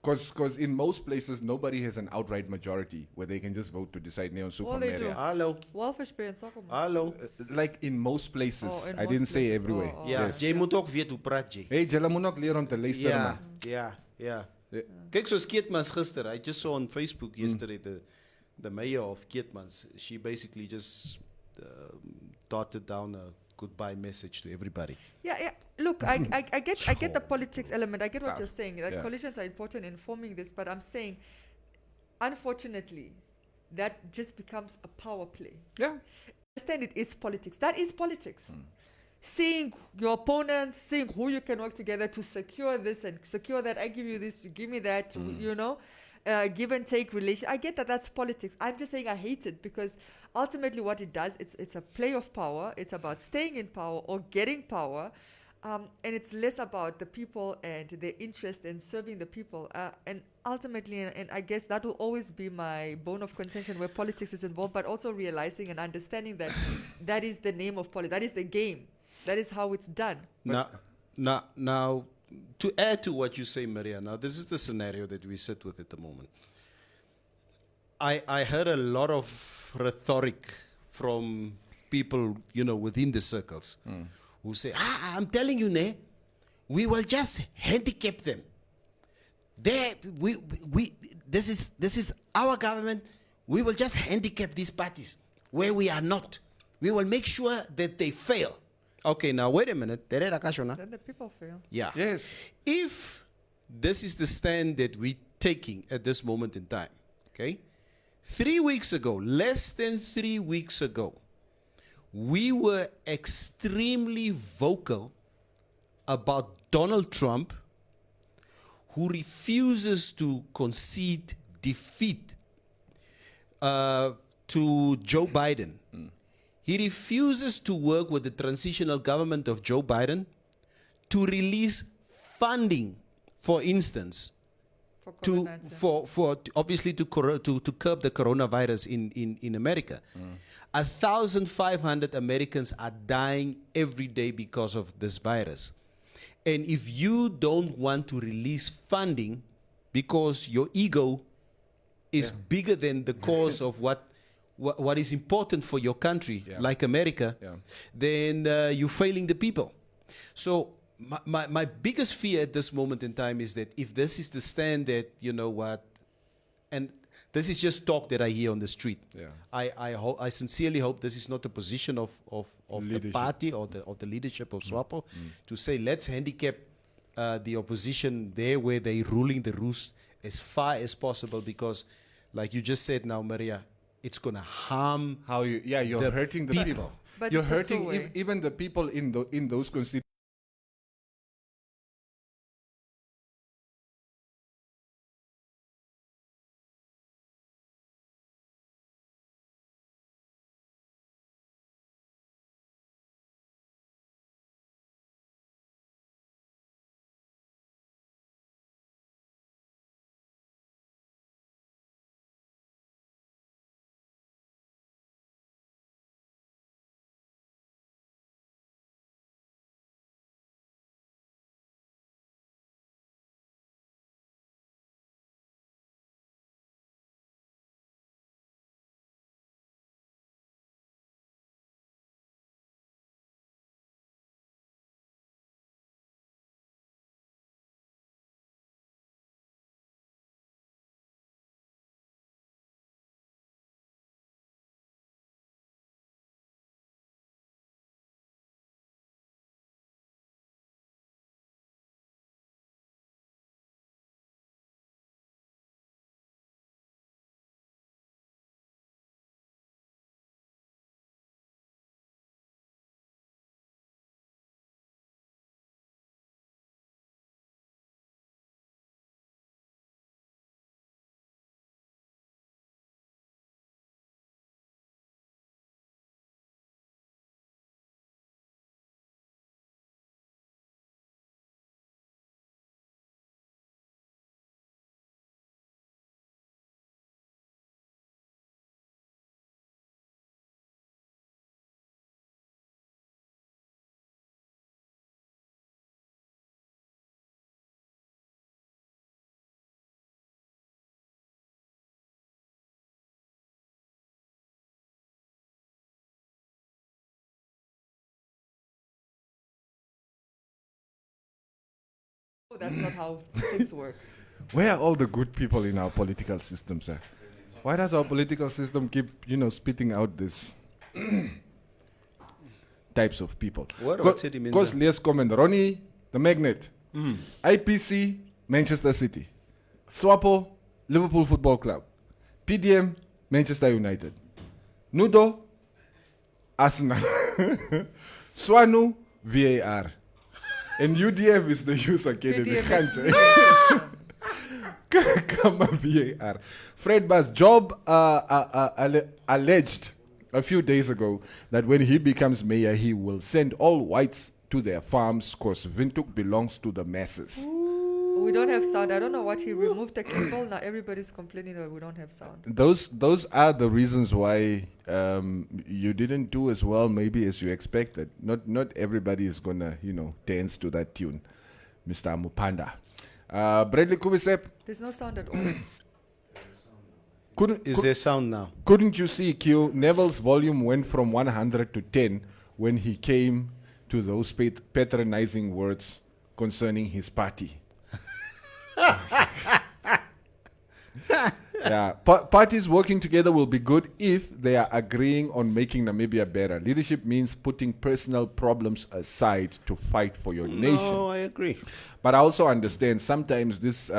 because in most places nobody has an outright majority where they can just vote to decide neon super They do. mayor. Hello. Welfish Bay and Soccer. Hallo. Like in most places, Oh, in I most didn't say places. everywhere. Oh, Ja, Yes. jy moet ook weet hoe praat jy. Hey, julle moet ook leer om te luister, man. Ja. Kyk, soos Keetmans gister, I just saw on Facebook yesterday the mayor of Keetmans, she basically just dotted down a goodbye message to everybody. Yeah. Look, I get the politics element. I get what Stuff. you're saying. That Yeah. coalitions are important in forming this, but I'm saying, unfortunately, that just becomes a power play. Yeah. Understand it is politics. That is politics. Seeing your opponents, seeing who you can work together to secure this and secure that. I give you this, you give me that. You know, give and take relation. I get that that's politics. I'm just saying I hate it because ultimately what it does, it's a play of power. It's about staying in power or getting power. And it's less about the people and their interest in serving the people. And ultimately, and I guess that will always be my bone of contention where politics is involved, but also realizing and understanding that that is the name of politics. That is the game. That is how it's done. Now, to add to what you say, Maria, now this is the scenario that we sit with at the moment. I heard a lot of rhetoric from people, within the circles who say, I'm telling you, ne, we will just handicap them. This is our government. We will just handicap these parties where we are not. We will make sure that they fail. Okay, now wait a minute. Then the people fail. Yeah. Yes. If this is the stand that we're taking at this moment in time, okay? 3 weeks ago, less than 3 weeks ago, we were extremely vocal about Donald Trump, who refuses to concede defeat to Joe Biden. He refuses to work with the transitional government of Joe Biden to release funding, for instance, for obviously to curb the coronavirus in America. 1,500 Americans are dying every day because of this virus. And if you don't want to release funding because your ego is bigger than the cause of what is important for your country, like America, then you're failing the people. So my biggest fear at this moment in time is that if this is the stand that, you know what, and this is just talk that I hear on the street. I sincerely hope this is not the position of the party or the leadership of SWAPO to say let's handicap the opposition there where they're ruling the roost as far as possible, because like you just said now, Maria, it's going to harm you're hurting the people. But You're it's a hurting two-way. even the people in those constituencies. Oh, that's not how things work. Where are all the good people in our political system, sir? Why does our political system keep, spitting out this types of people? What about City Menza? Because let's comment. Ronnie, the magnet. IPC, Manchester City. SWAPO, Liverpool Football Club. PDM, Manchester United. Nudo, Arsenal. Swanu, VAR. And UDF is the Youth Academy. Kama VAR. Fred Bass' job alleged a few days ago that when he becomes mayor, he will send all whites to their farms because Windhoek belongs to the masses. We don't have sound. I don't know what he removed the cable. Now everybody's complaining that we don't have sound. Those are the reasons why you didn't do as well maybe as you expected. Not everybody is gonna dance to that tune, Mr. Mupanda. Bradley Kubisep. There's no sound at all. Is there sound now? Couldn't you see, Q? Neville's volume went from 100 to 10 when he came to those patronizing words concerning his party. Yeah, parties working together will be good if they are agreeing on making Namibia better. Leadership means putting personal problems aside to fight for your nation. No, I agree. But I also understand sometimes these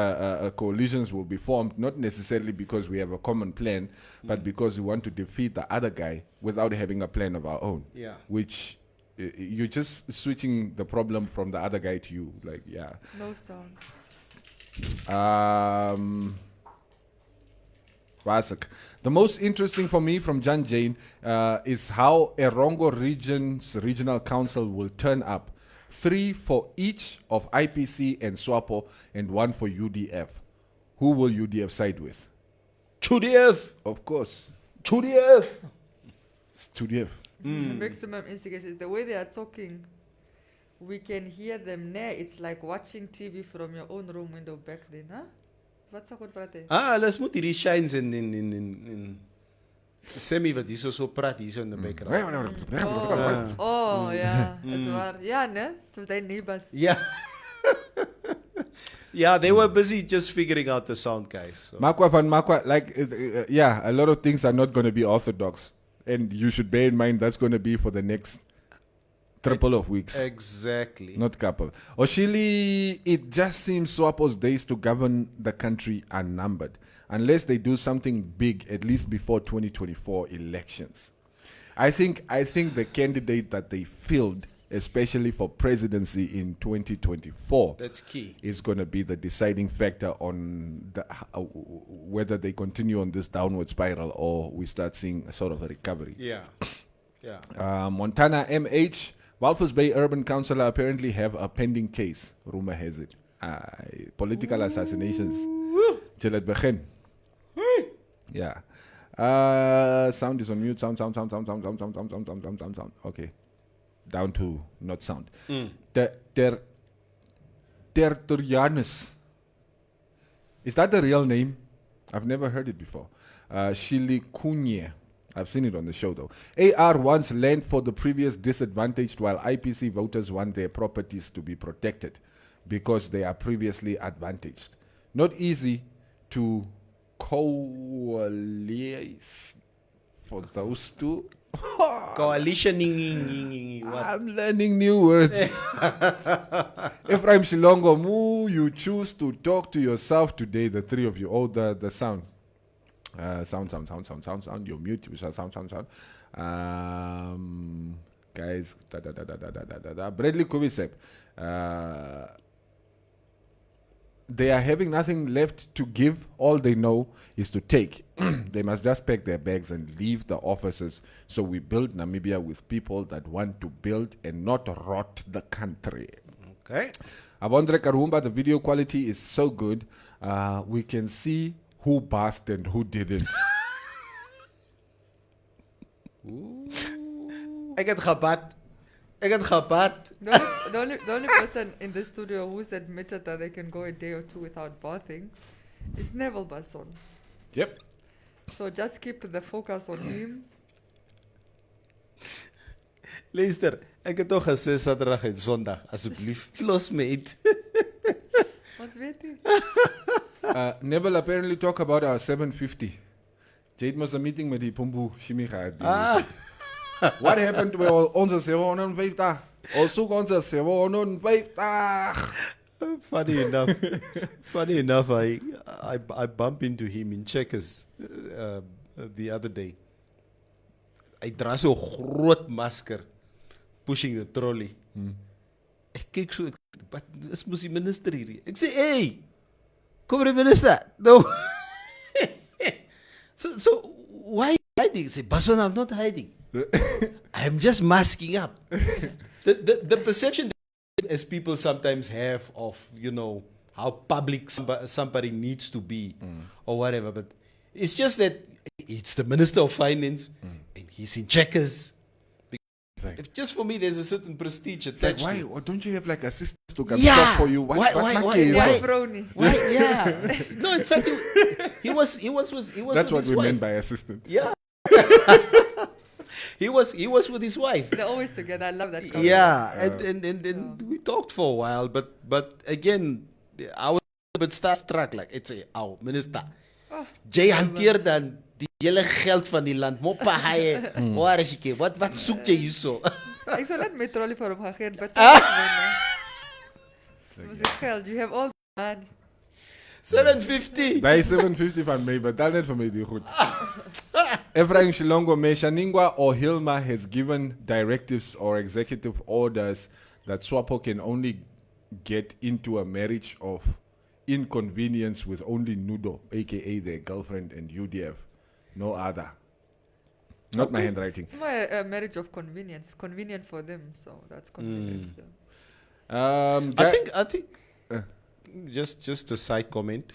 coalitions will be formed not necessarily because we have a common plan, but because we want to defeat the other guy without having a plan of our own. Yeah. Which you're just switching the problem from the other guy to you. No sound. Wasak. The most interesting for me from Jan Jane is how Erongo Region's regional council will turn up. 3 for each of IPC and SWAPO and 1 for UDF. Who will UDF side with? UDF. Of course. UDF. It's UDF. Maximum instigation. The way they are talking, we can hear them there. It's like watching TV from your own room window back then, huh? What's up with that? Let's moet hierdie shines in Semi wat hierso so praat hierso in the background. Oh, yeah. That's waar. Yeah, ne? To their neighbors. Yeah. Yeah, they were busy just figuring out the sound, guys. So. Makwa van Makwa, like, yeah, a lot of things are not going to be orthodox. And you should bear in mind that's going to be for the next couple of weeks. Exactly. Not couple. Oshili, it just seems SWAPO's days to govern the country are numbered. Unless they do something big, at least before 2024 elections. I think the candidate that they filled, especially for presidency in 2024, that's key, is going to be the deciding factor on whether they continue on this downward spiral or we start seeing a sort of a recovery. Yeah. Montana MH, Walvis Bay Urban Councillor apparently have a pending case. Rumor has it. Political assassinations. Till it begin. Yeah. Sound is on mute. Sound. Okay. Down to not sound. Terturianus. Is that the real name? I've never heard it before. Shilikunye. I've seen it on the show though. AR wants land for the previous disadvantaged while IPC voters want their properties to be protected because they are previously advantaged. Not easy to coalesce for those two. Coalition. I'm learning new words. Ephraim Shilongo, you choose to talk to yourself today, the three of you. Oh, the sound. Sound. You're mute. Sound. Guys. Bradley Kubisep. They are having nothing left to give. All they know is to take. They must just pack their bags and leave the offices. So we build Namibia with people that want to build and not rot the country. Okay. Avondre Karumba, the video quality is so good. We can see who bathed and who didn't. I get gebat. The only person in the studio who's admitted that they can go a day or two without bathing is Neville Basson. Yep. So just keep the focus on him. Luister, ek het toch gesê Saterdag en Sondag, asseblief. Los mate. Wat weet jy? Neville apparently talk about our 750. Jade was a meeting with the Pumbu Shimicha. What happened to onze 750? Also onze 750. Funny enough, I bumped into him in Checkers the other day. Hy dra so 'n groot masker pushing the trolley. Ek kyk so, but dis mos die minister hier. Ek sê, "Hey, kom die minister." No. so why hiding? Say, "Basson, I'm not hiding. I'm just masking up." The perception as people sometimes have of, how public somebody needs to be or whatever, but it's just that it's the Minister of Finance and he's in Checkers. If just for me, there's a certain prestige attached. Like, why don't you have like assistants to come stop for you? Why? Yeah. No, in fact, he was. That's what we wife. meant by assistant. Yeah. He was with his wife. They're always together. I love that. Yeah, and we talked for a while, but again, I was a bit starstruck. Like, it's our minister. Jay hanteer dan die hele geld van die land. Moppa haie. Waar is jy? Wat soek jy hierso? Ek sal net met trolley vir hom gaan gee, but geld, you have all the money. 750. Bij 750 van mij, betaal net voor mij die goed. Ephraim Shilongo Meshaningwa or Hilma has given directives or executive orders that SWAPO can only get into a marriage of inconvenience with only Nudo, aka their girlfriend, and UDF, no other. Not my handwriting. It's more a marriage of convenience, convenient for them, so that's convenience. I think just a side comment,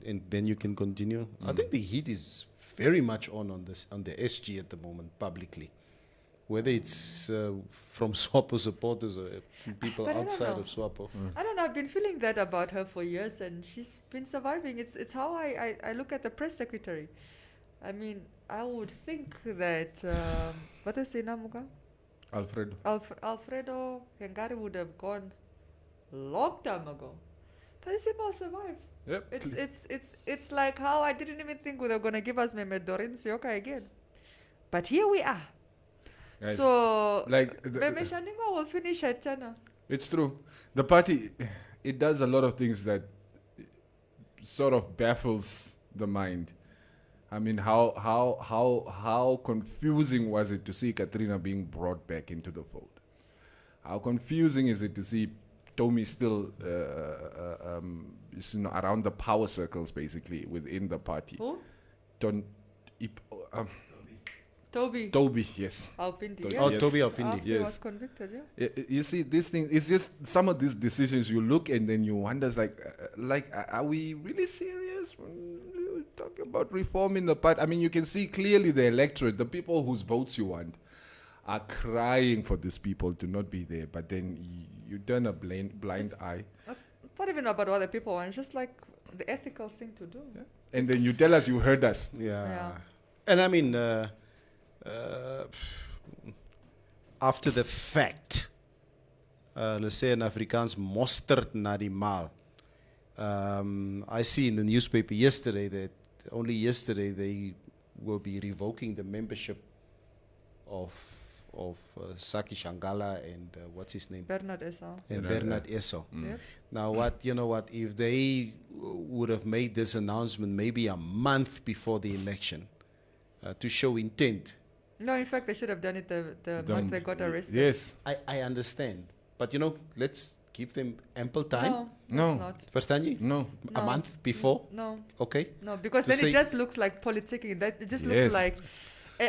and then you can continue. I think the heat is very much on the SG at the moment publicly, whether it's from SWAPO supporters or people outside of SWAPO. I don't know. I've been feeling that about her for years, and she's been surviving. It's how I look at the press secretary. I mean, I would think that what is his name? Alfredo. Alfredo Hengari would have gone long time ago, but these people survive. Yep. It's like how I didn't even think they were gonna give us Memedorin Sioka again, but here we are. Guys, so like Meme Shanima will finish at 10. It's true. The party, it does a lot of things that sort of baffles the mind. I mean, how confusing was it to see Katrina being brought back into the fold? How confusing is it to see Tommy still around the power circles, basically, within the party? Who? Toby, yes. Alpindi, yes. Oh, Toby Alpindi. After he was convicted, yeah. You see, this thing, it's just some of these decisions you look and then you wonder, are we really serious? We're talking about reforming the party. I mean, you can see clearly the electorate, the people whose votes you want, are crying for these people to not be there. But then you turn a blind eye. It's not even about what the people want. It's just like the ethical thing to do. Yeah. And then you tell us you heard us. Yeah. And I mean, after the fact, let's say in Afrikaans, mosterd na die maal. I see in the newspaper yesterday that only yesterday they will be revoking the membership of Saki Shangala and what's his name? Bernard Esau. And Bernard Esau. Yep. Now you know what, if they would have made this announcement maybe a month before the election to show intent. No, in fact, they should have done it the month they got arrested. Yes. I understand. But let's give them ample time. No. Not. Verstaan je? No. A month before? No. Okay. No, because then it just looks like politicking. That it just looks like,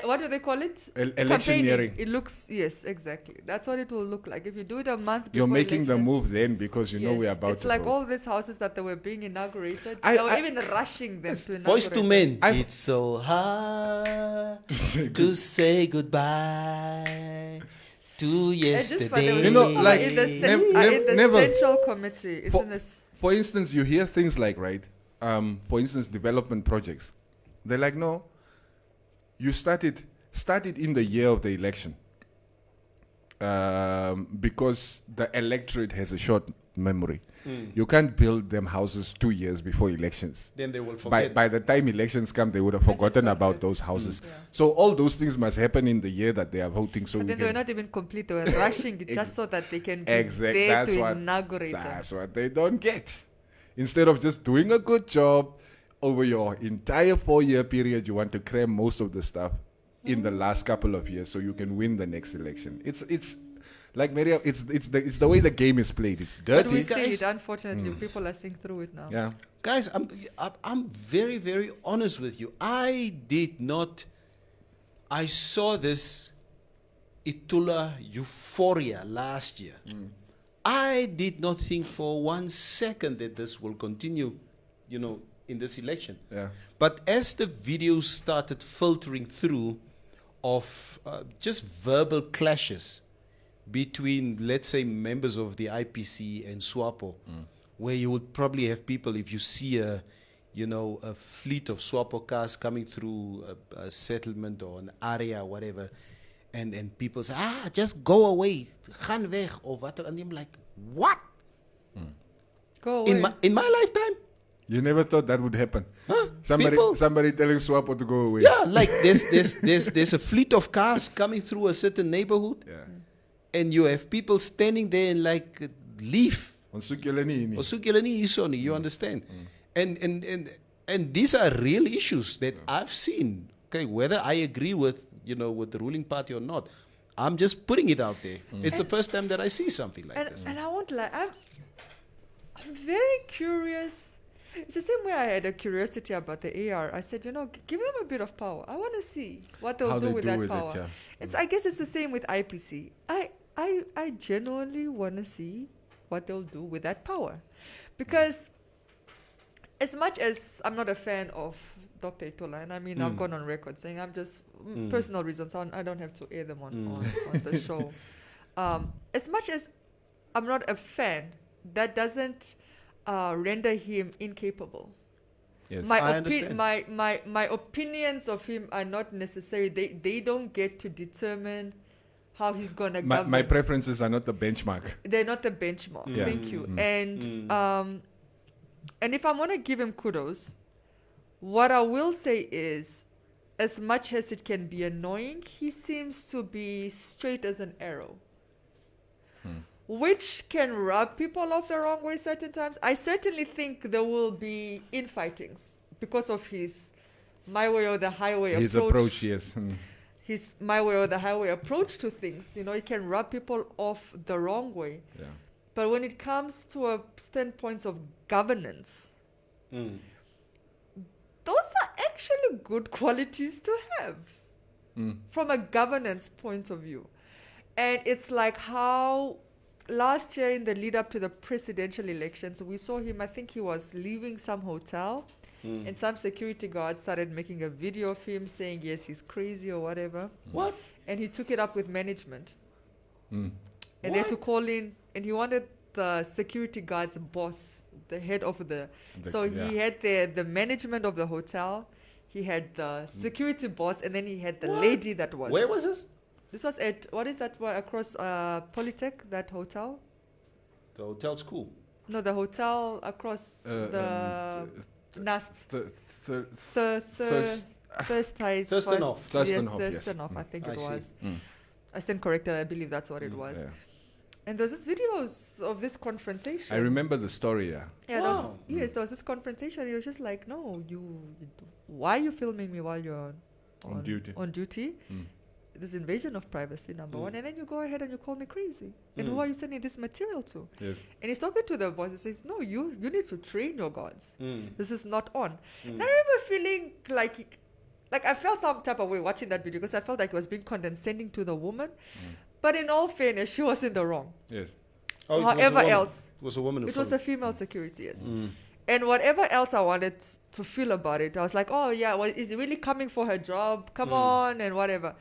what do they call it? Electioneering. It looks, yes, exactly. That's what it will look like. If you do it a month before you're making election, the move then because you know we're about to It's like vote. all these houses that they were being inaugurated. They were even rushing them to inaugurate. Boys to men. It's so hard to say goodbye to yesterday. In the central committee. It's for instance, you hear things like, for instance, development projects. They're like, no, you started in the year of the election because the electorate has a short memory. You can't build them houses 2 years before elections. Then they will forget. By the time elections come, they would have forgotten about those houses. Yeah. So all those things must happen in the year that they are voting. So but then they were not even complete. They were rushing it just so that they can be there to inaugurate them. That's what they don't get. Instead of just doing a good job over your entire 4-year period, you want to cram most of the stuff in the last couple of years so you can win the next election. It's like Maria, it's the way the game is played. It's dirty. But we see it, unfortunately. People are seeing through it now. Yeah. Guys, I'm very, very honest with you. I saw this Itula euphoria last year. I did not think for 1 second that this will continue, in this election. Yeah. But as the videos started filtering through of just verbal clashes between, let's say, members of the IPC and SWAPO, where you would probably have people, if you see a fleet of SWAPO cars coming through a settlement or an area or whatever, and people say, just go away, gaan weg, or what, and I'm like, what? Go away. In my lifetime? You never thought that would happen. Huh? Somebody telling SWAPO to go away. Yeah, like there's a fleet of cars coming through a certain neighborhood, and you have people standing there and like, leave. You understand? And these are real issues that I've seen. Okay, whether I agree with the ruling party or not, I'm just putting it out there. It's the first time that I see something like this. And I won't lie, I'm very curious. It's the same way I had a curiosity about the AR. I said, give them a bit of power. I want to see what they'll do with that power. I guess it's the same with IPC. I genuinely want to see what they'll do with that power. Because as much as I'm not a fan of Dr. Itola, and I've gone on record saying I'm just personal reasons, I don't have to air them on the show. As much as I'm not a fan, that doesn't render him incapable. Yes. My opinions of him are not necessary. They don't get to determine how he's gonna govern. My preferences are not the benchmark. They're not the benchmark. Yeah. Thank you. And if I'm gonna give him kudos, what I will say is, as much as it can be annoying, he seems to be straight as an arrow. Which can rub people off the wrong way certain times. I certainly think there will be infightings because of his my way or the highway his approach. Yes. His my way or the highway approach to things. It can rub people off the wrong way. Yeah. But when it comes to a standpoint of governance, those are actually good qualities to have from a governance point of view. And it's like how last year in the lead up to the presidential elections, we saw him, I think he was leaving some hotel and some security guards started making a video of him saying, yes, he's crazy or whatever. What? And he took it up with management. And they had to call in, and he wanted the security guard's boss, the head of he had the management of the hotel, he had the security boss, and then he had the lady that was. Where was this? This was at, what is that, across Polytech, that hotel? The hotel school. No, the hotel across the NAST. Thurstonhof. Thurstonhof, I think it was. I stand corrected, I believe that's what it was. Yeah. And there's this videos of this confrontation. I remember the story, yeah. Yeah, there was this confrontation. He was just like, no, why are you filming me while you're on duty? This invasion of privacy, number one, and then you go ahead and you call me crazy. And who are you sending this material to? Yes. And he's talking to the boss. He says, no, you need to train your guards. This is not on. And I remember feeling like I felt some type of way watching that video because I felt like he was being condescending to the woman. But in all fairness, she was in the wrong. Yes. However else. It was a woman. It was a female security, yes. And whatever else I wanted to feel about it, I was like, oh yeah, well, is he really coming for her job? Come on, and whatever.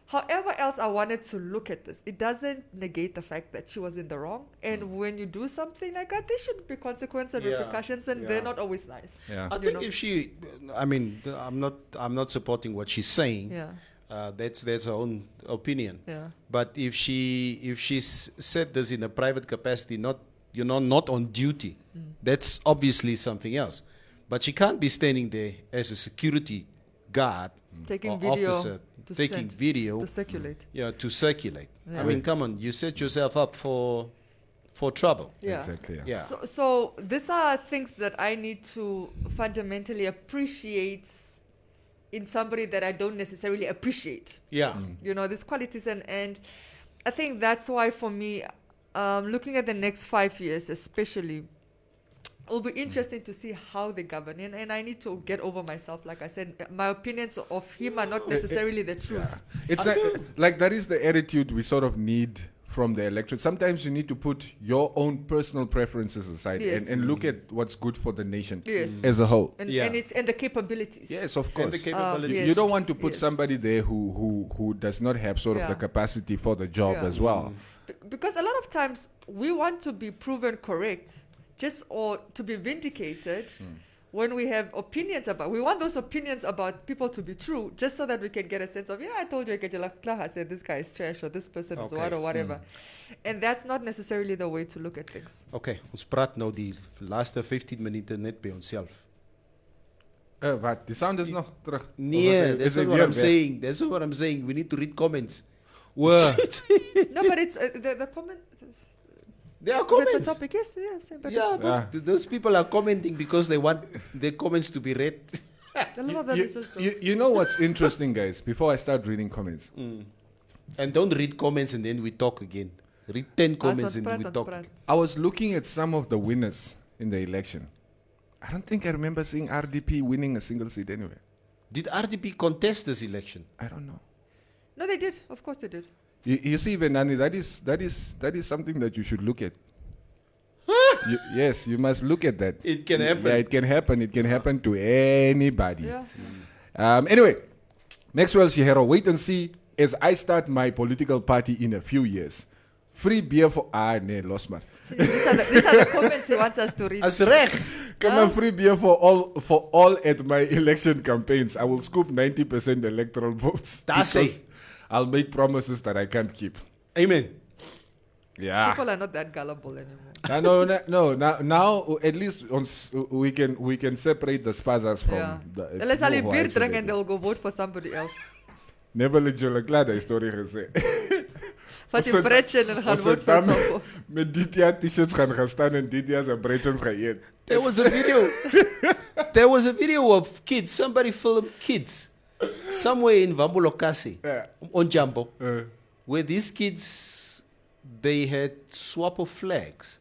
However else I wanted to look at this, it doesn't negate the fact that she was in the wrong. And when you do something like that, there should be consequences and repercussions, and they're not always nice. Yeah. I think if she, I'm not supporting what she's saying. Yeah. That's her own opinion. Yeah. But if she said this in a private capacity, not on duty, that's obviously something else. But she can't be standing there as a security guard taking or video officer, taking video to circulate. Yeah, to circulate. Yeah. I mean, come on, you set yourself up for trouble. Yeah. Exactly. Yeah. So these are things that I need to fundamentally appreciate in somebody that I don't necessarily appreciate. Yeah. These qualities, and I think that's why for me, looking at the next 5 years especially, it will be interesting to see how they govern. And I need to get over myself. Like I said, my opinions of him are not necessarily the truth. Yeah. It's like that is the attitude we sort of need from the electorate. Sometimes you need to put your own personal preferences aside and look at what's good for the nation as a whole. And the capabilities. Yes, of course. And the capabilities. You don't want to put somebody there who does not have sort of the capacity for the job as well. Because a lot of times we want to be proven correct or to be vindicated when we have opinions we want those opinions about people to be true, just so that we can get a sense of, I told you, I said this guy is trash or this person is what or whatever. And that's not necessarily the way to look at things. Okay, ons praat nou die laaste 15 minute net by onsself. Wat? Die sound is nog terug? Nee, that's not what I'm saying. That's not what I'm saying. We need to read comments. No, but it's the comment. There are comments. That's the topic, yes. But those people are commenting because they want their comments to be read. You know what's interesting, guys? Before I start reading comments. And don't read comments and then we talk again. Read 10 comments and we talk. I was looking at some of the winners in the election. I don't think I remember seeing RDP winning a single seat anyway. Did RDP contest this election? I don't know. No, they did. Of course they did. You see, Venani, that is something that you should look at. Yes, you must look at that. It can happen. Yeah, it can happen. It can happen to anybody. Yeah. Anyway, Maxwell Shihero, wait and see as I start my political party in a few years. Free beer for lost man. These are the comments he wants us to read. As reg. Come on, free beer for all at my election campaigns. I will scoop 90% electoral votes. That's because it. I'll make promises that I can't keep. Amen. Yeah. People are not that gullible anymore. No. Now at least we can separate the spazas from the. Unless I'll who beer actually drink and do. they'll go vote for somebody else. Never let you glad die storie gesê. Vat die bretchen en gaan vote vir Sopho. Met dit jaar t-shirts gaan staan en dit jaar se bretchens geëet. There was a video. There was a video of kids. Somebody filmed kids somewhere in Vambulokasi on Jambo, where these kids they had Swapo flags,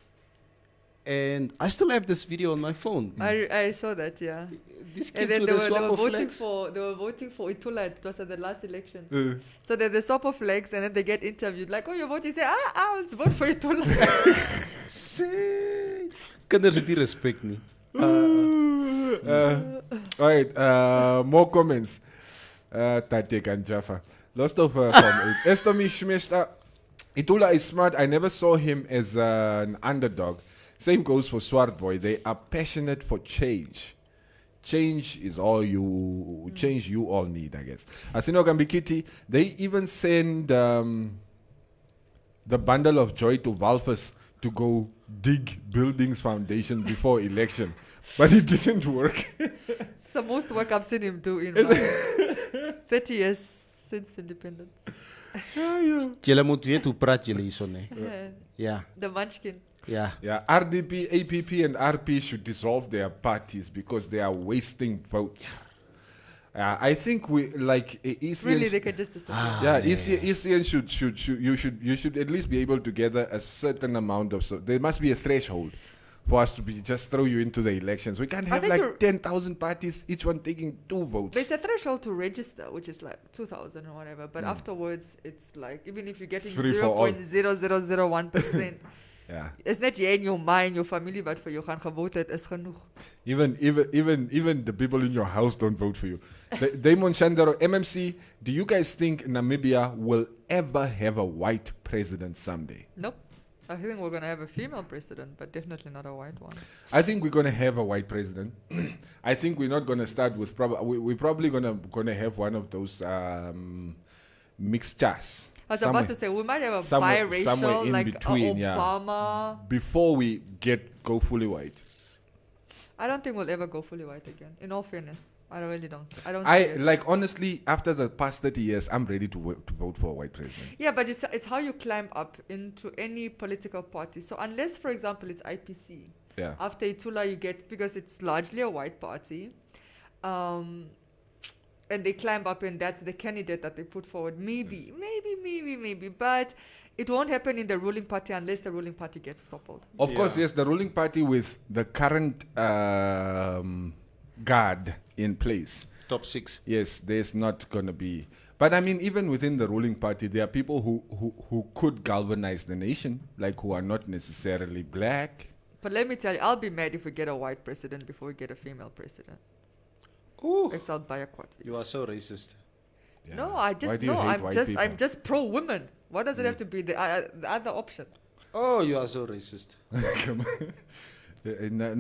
and I still have this video on my phone. I saw that, yeah. These And kids then with the Swapo flags. they were voting for Itula. It was at the last election. So they're the Swapo flags, and then they get interviewed like, "Oh, you vote?" You say, let's vote for Itula. Kinders het nie respect nie. All right, more comments. Tatek and Jaffa. Lost of from Estomi Shmesta. Itula is smart. I never saw him as an underdog. Same goes for Swart Boy. They are passionate for change. Change is all you all need, I guess. Asino Gambikiti, they even send the bundle of joy to Valfus to go dig buildings foundation before election. But it didn't work. It's the most work I've seen him do in my 30 years since independence. Julle moet weet hoe praat julle hierso nee. Ja. The munchkin. Yeah. Yeah, RDP, APP, and RP should dissolve their parties because they are wasting votes. I think we like ECN. Really, they can just decide. ECN should at least be able to gather a certain amount of. There must be a threshold for us to be just throw you into the elections. We can't have like 10,000 parties, each one taking 2 votes. There's a threshold to register, which is like 2,000 or whatever. But afterwards, it's like even if you're getting 0.0001%. Yeah. It's not jy in your mind, your family, but for you gaan gevote het is genoeg. Even the people in your house don't vote for you. Damon Shandaro, MMC, do you guys think Namibia will ever have a white president someday? Nope. I think we're going to have a female president, but definitely not a white one. I think we're going to have a white president. I think we're not going to start with we're probably going to have one of those mixtures. I was about to say, we might have a biracial, in like between, Obama. Before we go fully white. I don't think we'll ever go fully white again. In all fairness, I really don't. I don't. I like honestly, after the past 30 years, I'm ready to vote for a white president. Yeah, but it's how you climb up into any political party. So unless, for example, it's IPC. Yeah. After Itula, you get, because it's largely a white party. And they climb up, and that's the candidate that they put forward. Maybe. But it won't happen in the ruling party unless the ruling party gets toppled. Of course, yes, the ruling party with the current guard in place. Top 6. Yes, there's not going to be. But I mean, even within the ruling party, there are people who could galvanize the nation, like who are not necessarily black. But let me tell you, I'll be mad if we get a white president before we get a female president. Ooh. Exiled by a quad. You are so racist. Yeah. No, I'm just pro women. What does it have to be the other option? Oh, you are so racist. Come on.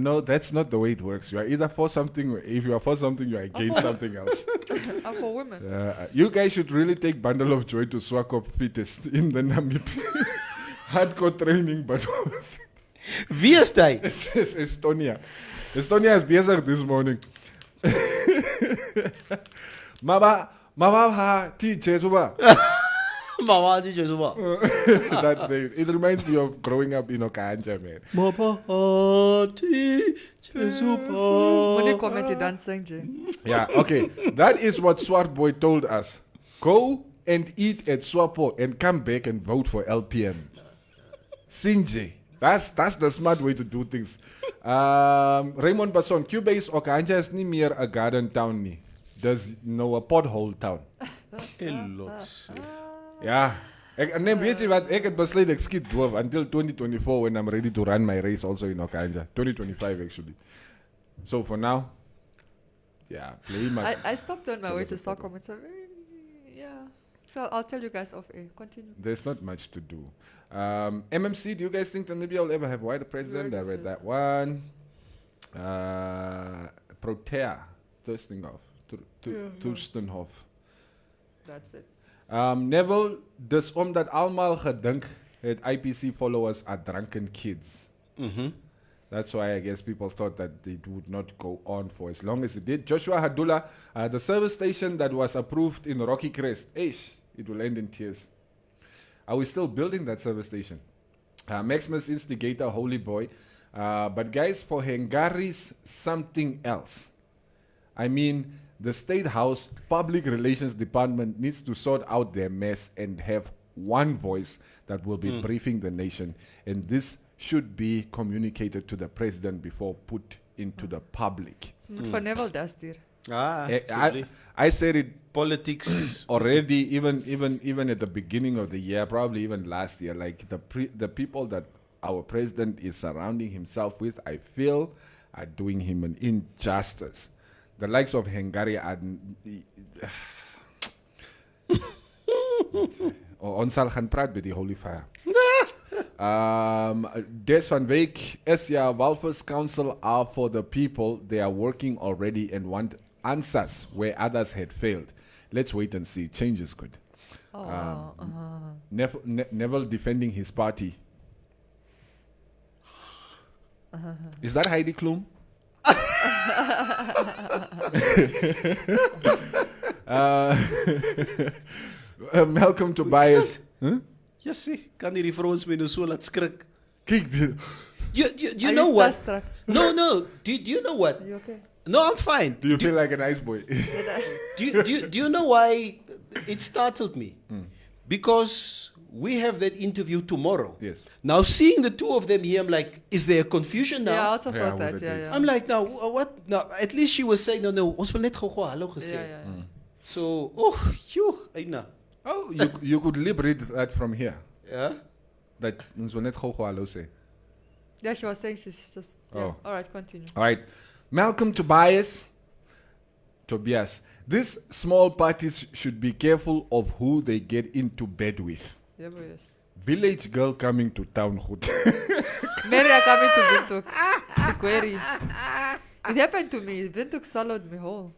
No, that's not the way it works. You are either for something. If you are for something, you are against something else. I'm for women. You guys should really take Bundle of Joy to Swakop Fittest in the Namib. Hardcore training, but Wie is hy? It's Estonia. Estonia is bezig this morning. Mama ha teacher Suba. Mama teacher Suba. That name. It reminds me of growing up in Okanja, man. Mama ha teacher Suba. When you comment dancing, Jay. Yeah, okay. That is what Swart Boy told us. Go and eat at Swapo and come back and vote for LPM. Sinje. That's the smart way to do things. Raymond Basson, Cuba is Okanja is nie meer a garden town nie. There's no a pothole town. Ja. En dan weet je wat, ik het besluit, ik schiet doof until 2024 when I'm ready to run my race also in Okanja. 2025 actually. So for now, yeah, play my... I stopped on my way to Stockholm. It's a very, yeah. So I'll tell you guys off air. Continue. There's not much to do. MMC, do you guys think that maybe I'll ever have white president? I read that one. Protea, Turstenhof. That's it. Neville, dus omdat allemaal gedink het IPC followers are drunken kids. That's why I guess people thought that it would not go on for as long as it did. Joshua Hadula, the service station that was approved in Rocky Crest, it will end in tears. Are we still building that service station? Maximus Instigator, Holy Boy. But guys, for Hungari's something else. I mean, the State House Public Relations Department needs to sort out their mess and have one voice that will be briefing the nation. And this should be communicated to the president before put into the public. For Neville does there. I said it politics already, even at the beginning of the year, probably even last year. Like the people that our president is surrounding himself with, I feel are doing him an injustice. The likes of Hungary are... Ons sal gaan praat by die Holy Fire. Des van Week, Walvis Council are for the people. They are working already and want answers where others had failed. Let's wait and see. Change is good. Neville defending his party. Is that Heidi Klum? Malcolm Tobias. Ja, zie, kan die vrouwen me nou zo laten skrik. Kijk, you know what? No. Do you know what? You okay? No, I'm fine. Do you feel like a nice boy? do you know why it startled me? Because we have that interview tomorrow. Yes. Now, seeing the two of them here, I'm like, is there a confusion now? Yeah, I also thought that. Yeah. I'm like, now, what? Now, at least she was saying, no, ons wil net gou hallo gesê. Yeah. So, Aina. Oh, you could read that from here. Yeah? Dat ons wil net gou hallo sê. Yeah, she was saying she's just... Yeah. Oh. All right, continue. All right. Malcolm Tobias. These small parties should be careful of who they get into bed with. Yeah, but yes. Village girl coming to town hood. Maria coming to Windhoek. The query. It happened to me. Windhoek swallowed me whole.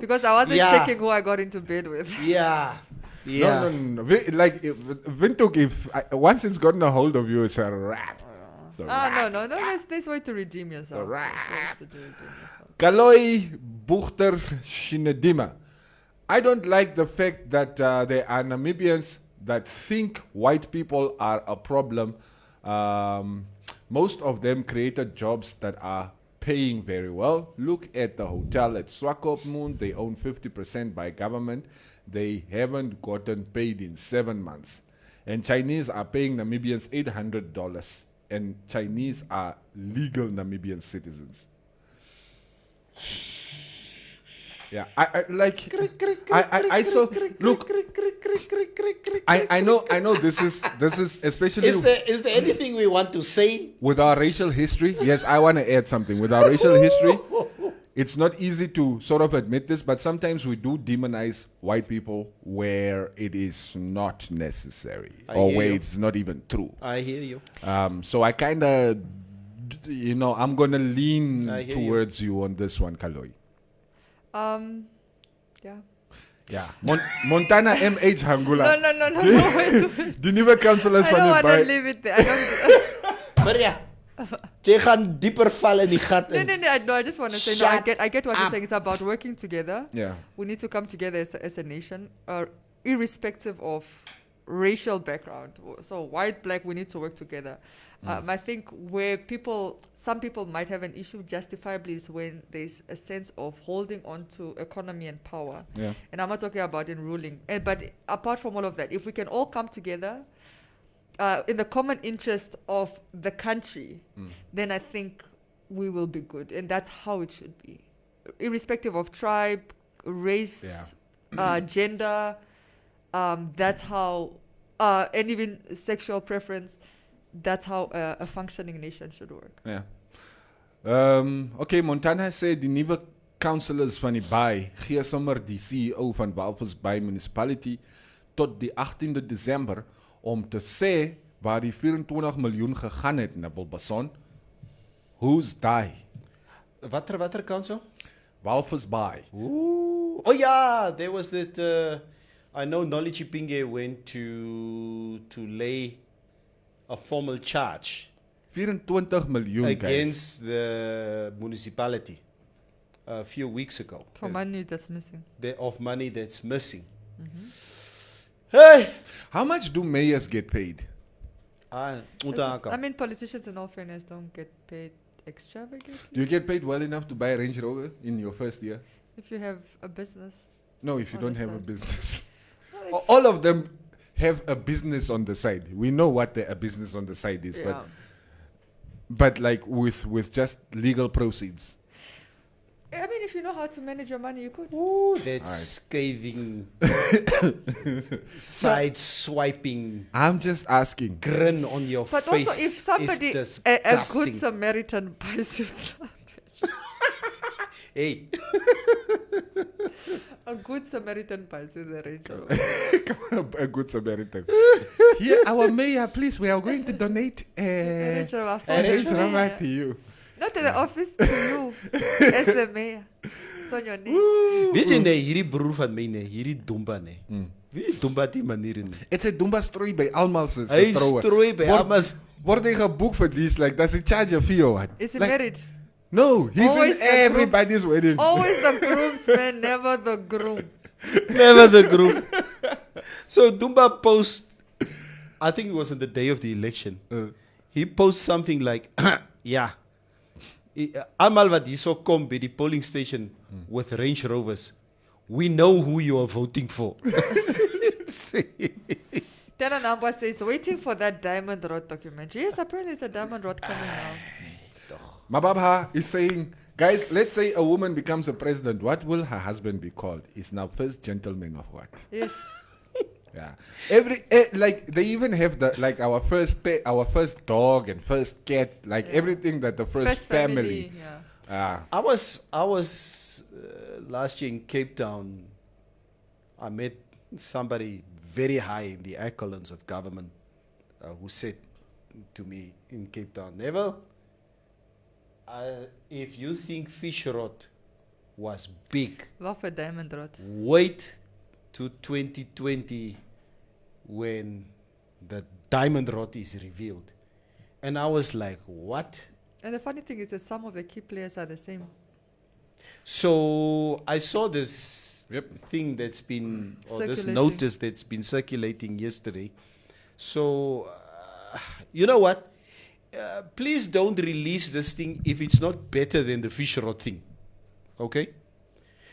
Because I wasn't checking who I got into bed with. Yeah. No. Like, Windhoek, once it's gotten a hold of you, it's a wrap. No. There's way to redeem yourself. A wrap. Kaloi Buchter Shinedima. I don't like the fact that there are Namibians that think white people are a problem. Most of them created jobs that are paying very well. Look at the hotel at Swakopmund. They own 50% by government. They haven't gotten paid in 7 months. And Chinese are paying Namibians $800. And Chinese are legal Namibian citizens. Yeah, I saw. Look, I know. This is especially. Is there anything we want to say with our racial history? Yes, I want to add something. With our racial history, it's not easy to sort of admit this, but sometimes we do demonize white people where it is not necessary or where it's not even true. I hear you. So I kind of, I'm gonna lean towards you on this one, Kaloi. Yeah. Montana MH Hangula. No, wait. The nieuwe councillors I van don't je want to leave it there. Maria, jy gaan dieper val in die gat in. No, I just want to say, I get what you're saying. It's about working together. Yeah. We need to come together as a nation, irrespective of racial background. So white, black, we need to work together. I think where some people might have an issue justifiably is when there's a sense of holding on to economy and power. Yeah. And I'm not talking about in ruling. But apart from all of that, if we can all come together in the common interest of the country, then I think we will be good. And that's how it should be. Irrespective of tribe, race, gender, that's how, and even sexual preference, that's how a functioning nation should work. Yeah. Okay, Montana sê die nuwe councillors van die Baai gee sommer die CEO van Walvis Bay Municipality tot die 18de Desember om te sê waar die 24 miljoen gegaan het, Nabil Basson. Who's die? Watter council? Walvis Bay. Ooh. Oh yeah, there was that. I know Knowledge Pinge went to lay a formal charge 24 miljoen against the municipality a few weeks ago. For money that's missing. Of money that's missing. Hey, how much do mayors get paid? I mean, politicians, in all fairness, don't get paid extravagantly. Do you get paid well enough to buy a Range Rover in your first year? If you have a business. No, if you don't have a business. All of them have a business on the side. We know what a business on the side is, but like with just legal proceeds. I mean, if you know how to manage your money, you could. Ooh, that's scathing, side-swiping. I'm just asking. Grin on your but face. But also, if somebody, a good Samaritan buys you hey. A good Samaritan buys you the Range Rover. A good Samaritan. Here, our mayor, please, we are going to donate a Range Rover to you. Not to the office, to you, as the mayor. It's on your name. Weet jy nee, hierdie broer van my nee, hierdie Dumba nee. Wie Dumba die manier nie. It's a Dumba strooi by almal se troue. Hy strooi by almal. Word hy geboek vir this, like, does he charge a fee or what? Is he like, married? No, he's always in everybody's wedding. Always the groomsman, never the groom. Never the groom. So Dumba post, I think it was on the day of the election. He posted something like, yeah. Almal wat hierso kom by die polling station with Range Rovers, we know who you are voting for. Tela Namba says, waiting for that Diamond Rod documentary. Yes, apparently it's a Diamond Rod coming out. Mababha is saying, guys, let's say a woman becomes a president. What will her husband be called? Is now first gentleman of what? Yes. Yeah. Like they even have the like our first pet, our first dog and first cat, like everything that the first family. I was last year in Cape Town. I met somebody very high in the echelons of government who said to me in Cape Town, Neville, if you think fish rot was big, love a diamond rot. Wait to 2020 when the diamond rot is revealed. And I was like, what? And the funny thing is that some of the key players are the same. So I saw this thing that's been, or this notice that's been circulating yesterday. So, you know what? Please don't release this thing if it's not better than the fish rot thing. Okay?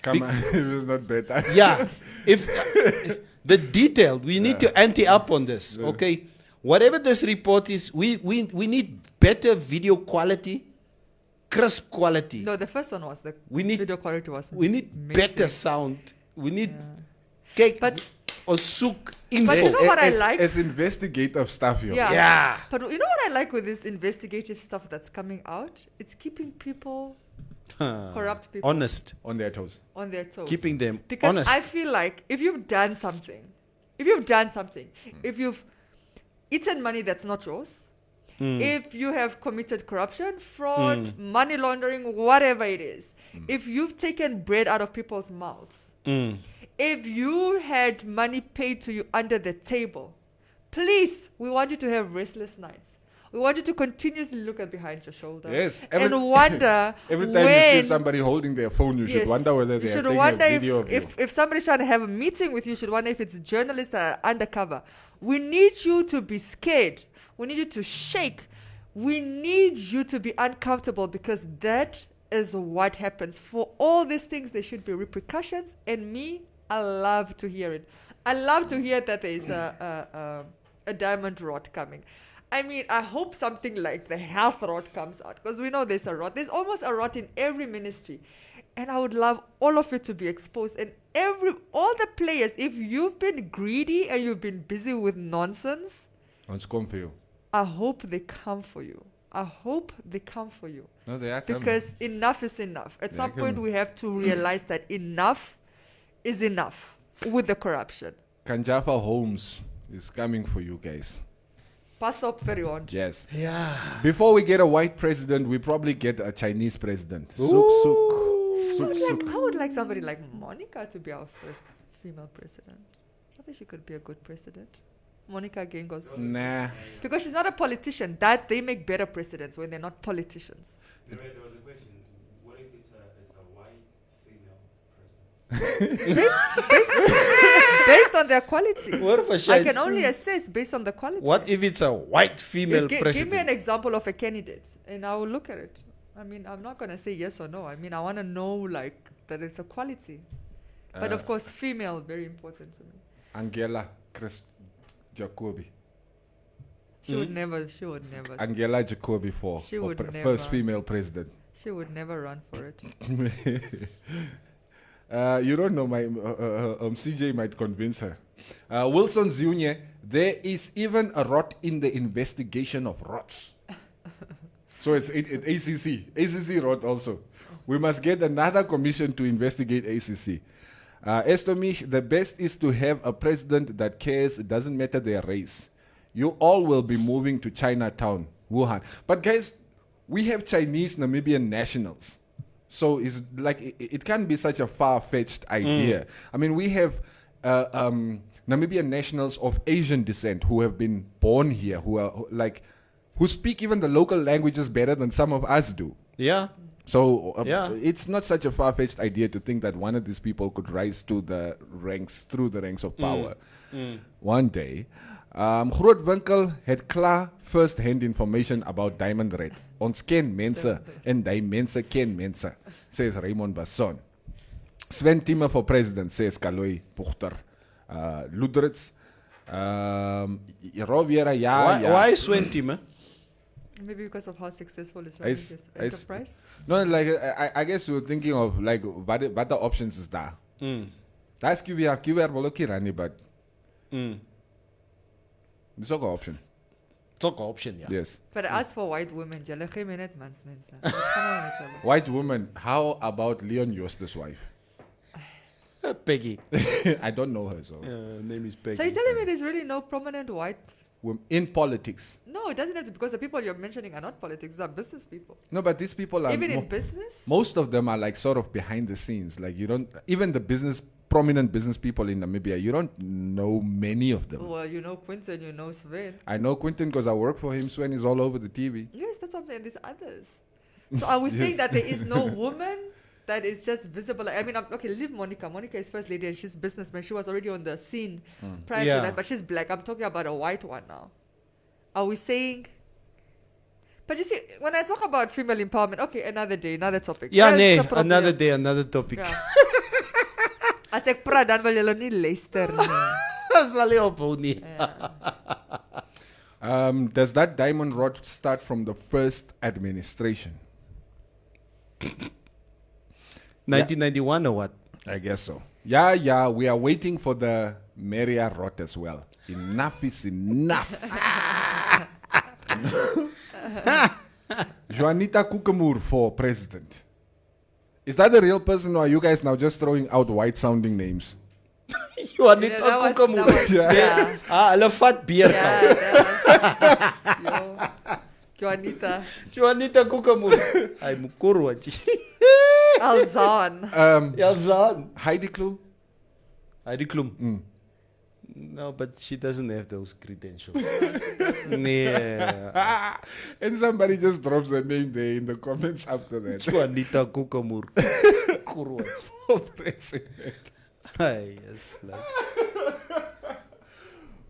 Come on, it was not better. Yeah. If the detail, we need to ante up on this. Okay? Whatever this report is, we need better video quality, crisp quality. No, the first one was video quality was we need better sound. We need cake or souk info. But you know what I like? As investigative stuff here. Yeah. But you know what I like with this investigative stuff that's coming out? It's keeping people, corrupt people, honest. On their toes. On their toes. Keeping them because honest. I feel like if you've done something, if you've eaten money that's not yours, if you have committed corruption, fraud, money laundering, whatever it is, if you've taken bread out of people's mouths, if you had money paid to you under the table, please, we want you to have restless nights. We want you to continuously look at behind your shoulder. Yes. And wonder every time you see somebody holding their phone, you should wonder whether they are taking a video of you. If somebody's trying to have a meeting with you, you should wonder if it's journalists that are undercover. We need you to be scared. We need you to shake. We need you to be uncomfortable because that is what happens. For all these things, there should be repercussions. And me, I love to hear it. I love to hear that there is a a diamond rod coming. I mean, I hope something like the health rod comes out, because we know there's a rod. There's almost a rod in every ministry. And I would love all of it to be exposed. And all the players, if you've been greedy and you've been busy with nonsense, Let's come for you. I hope they come for you. I hope they come for you. No, they are coming. Because enough is enough. At some point, we have to realize that enough is enough with the corruption. Kanjafa Holmes is coming for you guys. Pass up very on. Yes. Yeah. Before we get a white president, we probably get a Chinese president. Suk, suk. I would like somebody like Monica to be our first female president. I think she could be a good president. Monica Gengos. Nah. Because she's not a politician. That they make better presidents when they're not politicians. There was a question. What if it's a white female president? based on their quality. What if I can only assess based on the quality. What if it's a white female president? Give me an example of a candidate, and I will look at it. I mean, I'm not going to say yes or no. I mean, I want to know, like, that it's a quality. But, of course, female, very important to me. Angela Chris Jacobi. She would never. Angela Jacobi first female president. She would never run for it. You don't know, CJ might convince her. Wilson Jr., there is even a rot in the investigation of rots. So it's ACC. ACC rot also. We must get another commission to investigate ACC. Estomich, the best is to have a president that cares. It doesn't matter their race. You all will be moving to Chinatown, Wuhan. But guys, we have Chinese Namibian nationals. So it's like, it can't be such a far-fetched idea. I mean, we have Namibian nationals of Asian descent who have been born here, who speak even the local languages better than some of us do. Yeah. So it's not such a far-fetched idea to think that one of these people could rise to the ranks, through the ranks of power one day. Grootwinkel het klaar first-hand information about Diamond Red. Ons ken mense en die mense ken mense, says Raymond Basson. Sven Timmer for president, says Kaloi Buchter. Ludritz. Roviera, Why Sven Timmer? Maybe because of how successful his enterprise? No, like, I guess you're thinking of, like, what the options is there. That's QVR will ook run, but it's ook an option. It's ook an option, yeah. Yes. But as for white women, white women, how about Leon Joster's wife? Peggy. I don't know her, so. Name is Peggy. So you're telling me there's really no prominent white women in politics? No, it doesn't have to, because the people you're mentioning are not politics, they're business people. No, but these people are even in business? Most of them are like sort of behind the scenes. Like, you don't, even the prominent business people in Namibia, you don't know many of them. Well, you know Quinton, you know Sven. I know Quinton because I work for him. Sven is all over the TV. Yes, that's what I'm saying. There's others. So are we saying that there is no woman that is just visible? I mean, okay, leave Monica. Monica is first lady and she's businessman. She was already on the scene prior to that, but she's black. I'm talking about a white one now. Are we saying... But you see, when I talk about female empowerment, okay, another day, another topic. Yeah, another day, another topic. Yeah. As ek praat, dan wil julle nie luister nie. Sal jy ophou nie. Does that diamond rod start from the first administration? 1991 or what? I guess so. Yeah, we are waiting for the Maria rod as well. Enough is enough. Juanita Kukamur for president. Is that the real person, or are you guys now just throwing out white-sounding names? Juanita Kukamur. Yeah. Hulle vat beer. Juanita Kukamur. Ay mukuru aji. Elzaan. Heidi Klum. Heidi Klum. No, but she doesn't have those credentials. Yeah. And somebody just drops her name there in the comments after that. Juanita Kukamur. For president. Yes,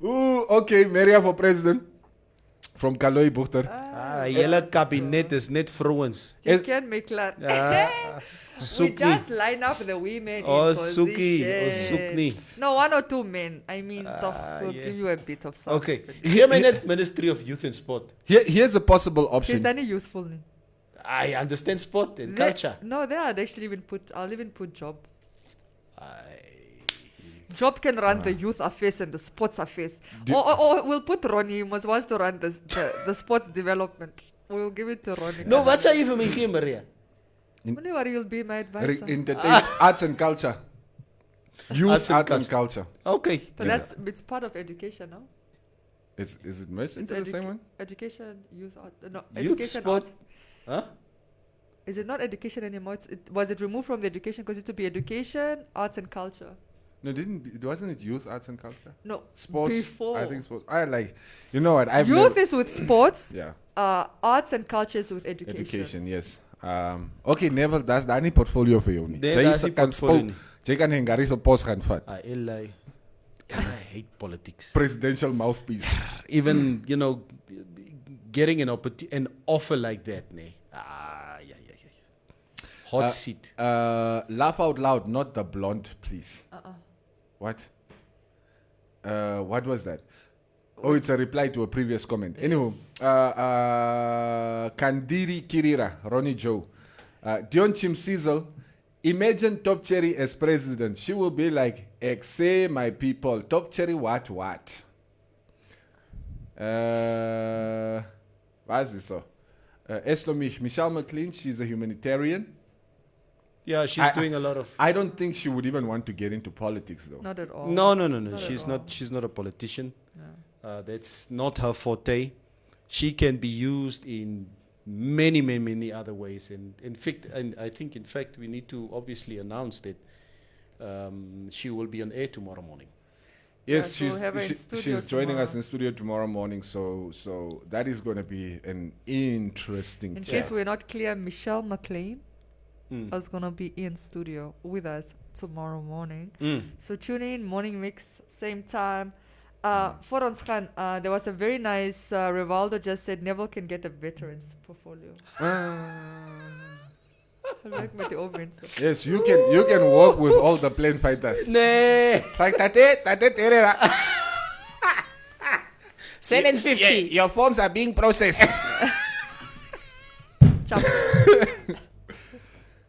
Ooh, okay, Maria for president. From Kaloi Buchter. Julle kabinet is net vrouens. You can make that. We Soekie. just line up the women Oh, in Soekie. Oh, position. Soeknie. No, 1 or 2 men. I mean, we'll yeah. give you a bit of something. Okay. Here, Ministry of Youth and Sport. Here's a possible He's option. done youthful. Ne? I understand sport and culture. No, they are actually I'll even put Job. Job can run the youth affairs and the sports affairs. Or we'll put Ronnie. He must wants to run the sports development. We'll give it to Ronnie. No, what's that even mean, Maria? Whenever you'll be my advisor. Arts and culture. Youth, arts and culture. Okay. But it's part of education, no? Is it merged into the same one? Education, youth, art. No, Youth, education, sport. art. Huh? Is it not education anymore? Was it removed from the education because it to be education, arts and culture? No, wasn't it youth, arts and culture? No, sports. before. I think sports. You know what? Youth is with sports. Yeah. Arts and culture is with education. Education, yes. Okay, never. That's the portfolio for you. Jy kan Hengari se pos gaan vat. I hate politics. Presidential mouthpiece. Even, getting an offer like that, nee. Hot seat. Laugh out loud, not the blonde, please. What? What was that? Oh, it's a reply to a previous comment. Anywho, Kandiri Kirira, Ronnie Joe, Dion Chimsizel, imagine Top Cherry as president. She will be like, "Exe my people, Top Cherry what? What is this? Eslomich, Michelle McLean, she's a humanitarian. Yeah, she's doing a lot of... I don't think she would even want to get into politics, though. Not at all. No. She's not a politician. No. That's not her forte. She can be used in many other ways. And I think, in fact, we need to obviously announce that she will be on air tomorrow morning. Yes, Yeah, she's joining us in studio tomorrow morning. So that is going to be an interesting. In case we're not clear, Michelle McLean is going to be in studio with us tomorrow morning. So tune in, morning mix, same time. For ons gaan, there was a very nice, Rivaldo just said Neville can get a veterans portfolio. Yes, you can work with all the plane fighters. Nee. Like that 750. Your forms are being processed.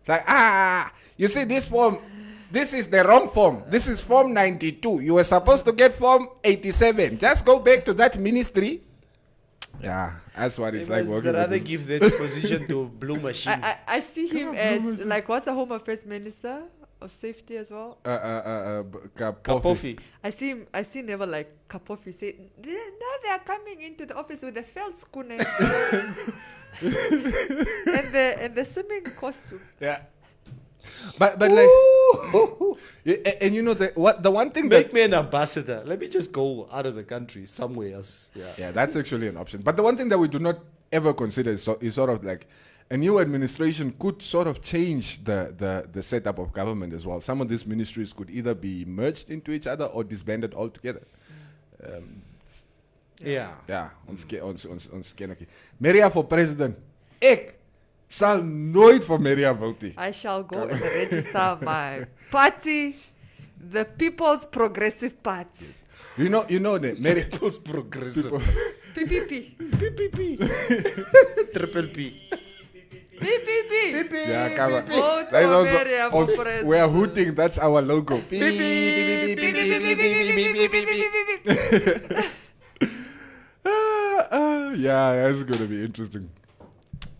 Like, you see this form, this is the wrong form. This is form 92. You were supposed to get form 87. Just go back to that ministry. Yeah, that's what it's like working. Rather give that position to Blue Machine. I see him as, like, what's the Home Affairs Minister of Safety as well? Kapofi. I see Neville like Kapofi say, now they are coming into the office with the Feldskune and the swimming costume. Yeah. But like, and you know the one thing make me an ambassador. Let me just go out of the country somewhere else. Yeah, that's actually an option. But the one thing that we do not ever consider is sort of like a new administration could sort of change the setup of government as well. Some of these ministries could either be merged into each other or disbanded altogether. Yeah. Ons kennekie. Maria for president. Ek sal nooit vir Maria vote. I shall go and register my party, the People's Progressive Party. Yes. You know the People's Progressive. PPP. PPP. Triple P. PPP. Yeah, cover. Vote That is for also Maria for president. we are hooting. That's our logo. Yeah, that's gonna be interesting.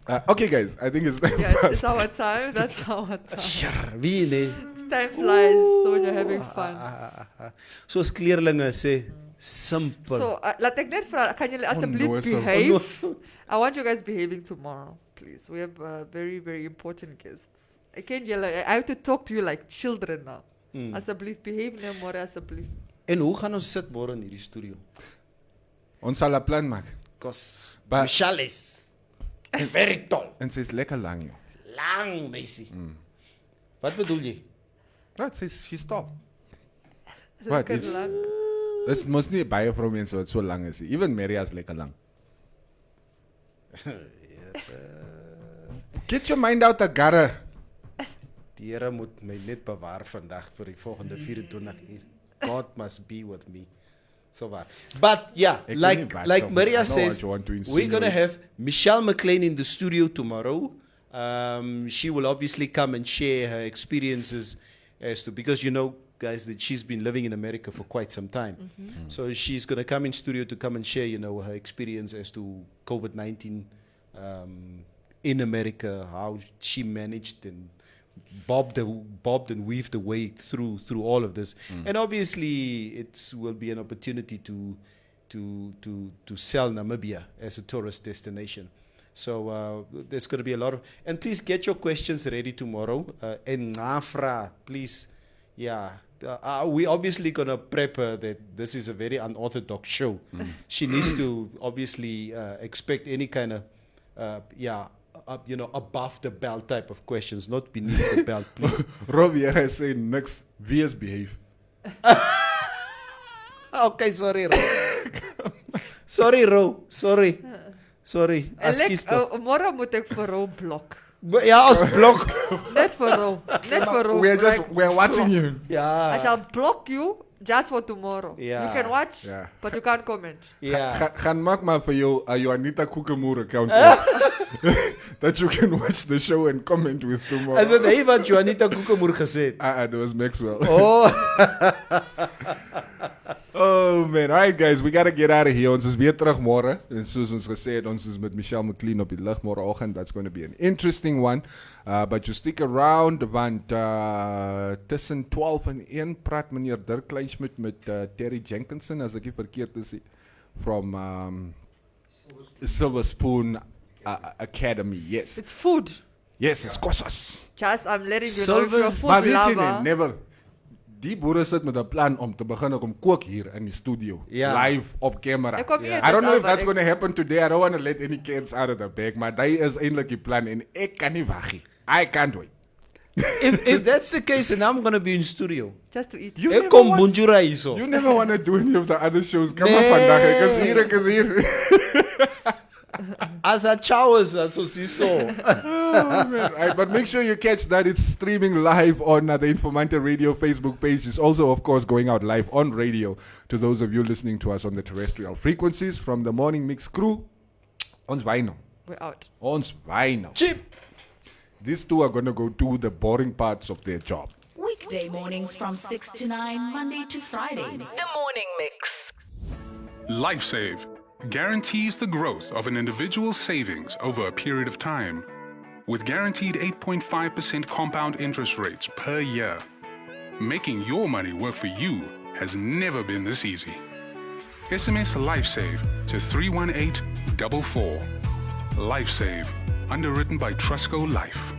Okay, guys, I think it's time. Yeah, it's our time. That's our time. Time flies so when you're having fun. Soos kleerlinge sê, simple. So, laat ek net vra, kan julle asseblief behave? I want you guys behaving tomorrow, please. We have very, very important guests. I have to talk to you like children now. Asseblief, behave nou môre asseblief. En hoe gaan ons sit môre in hierdie studio? Ons sal 'n plan maak. Because Michelle is very tall. En sy is lekker lang, joh. Lang, meisie. Wat bedoel jy? Wat? She's tall. Wat? Dit mos nie baie vrou mense wat so lang is. Even Maria is lekker lang. Get your mind out the gutter. Die Here moet my net bewaar vandag vir die volgende 24 uur. God must be with me. So waar. But yeah, like Maria says, we're going to have Michelle McLean in the studio tomorrow. She will obviously come and share her experiences as to, because you know, guys, that she's been living in America for quite some time. So she's going to come in studio to come and share, you know, her experience as to COVID-19 in America, how she managed and bobbed and weaved the way through all of this. And obviously it will be an opportunity to sell Namibia as a tourist destination. So there's going to be a lot of, and please get your questions ready tomorrow. And Nafra, please, yeah. We obviously going to prep her that this is a very unorthodox show. She needs to obviously expect any kind of, you know, above the belt type of questions, not beneath the belt, please. Robbie, I say next, VS behave. Okay, sorry, Ro. Sorry, Ro. Sorry. Môre moet ek vir Ro blok. Ja, as blok. Net vir Ro. We're watching you. Yeah. I shall block you just for tomorrow. Yeah. You can watch, but you can't comment. Yeah. Gaan maak maar vir jou Anita Kokemoer account. That you can watch the show and comment with tomorrow. As it hy wat Juanita Kokemoer gesê het. That was Maxwell. Oh. Oh man, all right guys, we gotta get out of here. Ons is weer terug môre. En soos ons gesê het, ons is met Michelle McLean op die lig môreoggend. That's going to be an interesting one. But you stick around, want tussen 12 en 1 praat meneer Dirk Kleinschmidt met Terry Jenkinson, as ek nie verkeerd is, from Silver Spoon Academy. Yes. It's food. Yes, it's kosas. Just I'm letting you know if you're a food lover. Never. Die boere sit met 'n plan om te begin om kook hier in die studio. Live op camera. I don't know if that's going to happen today. I don't want to let any kids out of the bag, maar dit is eintlik die plan en ek kan nie wag nie. I can't wait. If that's the case, then I'm going to be in studio. Just to eat. You never want to do any of the other shows. Come on vandag. Ek is hier. As that showers, that's what you saw. Oh, man. Right, but make sure you catch that. It's streaming live on the Informanté Radio Facebook page. It's also, of course, going out live on radio to those of you listening to us on the terrestrial frequencies. From the Morning Mix crew, ons wino. We're out. Ons wino. Chip. These two are going to go do the boring parts of their job. Weekday mornings from 6 to 9, Monday to Friday. The Morning Mix. LifeSave guarantees the growth of an individual's savings over a period of time. With guaranteed 8.5% compound interest rates per year, making your money work for you has never been this easy. SMS LifeSave to 31844. LifeSave, underwritten by Trusco Life.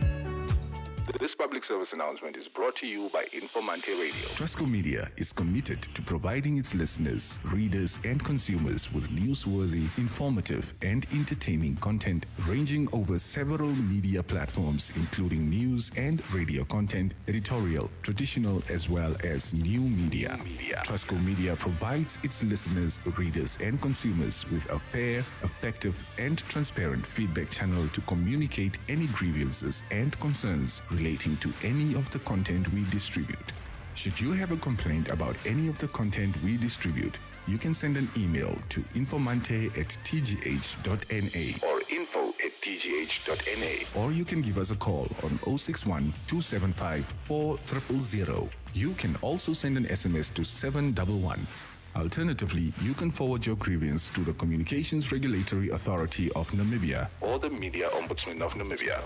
This public service announcement is brought to you by Informanté Radio. Trusco Media is committed to providing its listeners, readers, and consumers with newsworthy, informative, and entertaining content ranging over several media platforms, including news and radio content, editorial, traditional, as well as new media. Trusco Media provides its listeners, readers, and consumers with a fair, effective, and transparent feedback channel to communicate any grievances and concerns relating to any of the content we distribute. Should you have a complaint about any of the content we distribute, you can send an email to informante@tgh.na or info@tgh.na. or you can give us a call on 061 275 4000. You can also send an SMS to 711. Alternatively, you can forward your grievance to the Communications Regulatory Authority of Namibia or the Media Ombudsman of Namibia.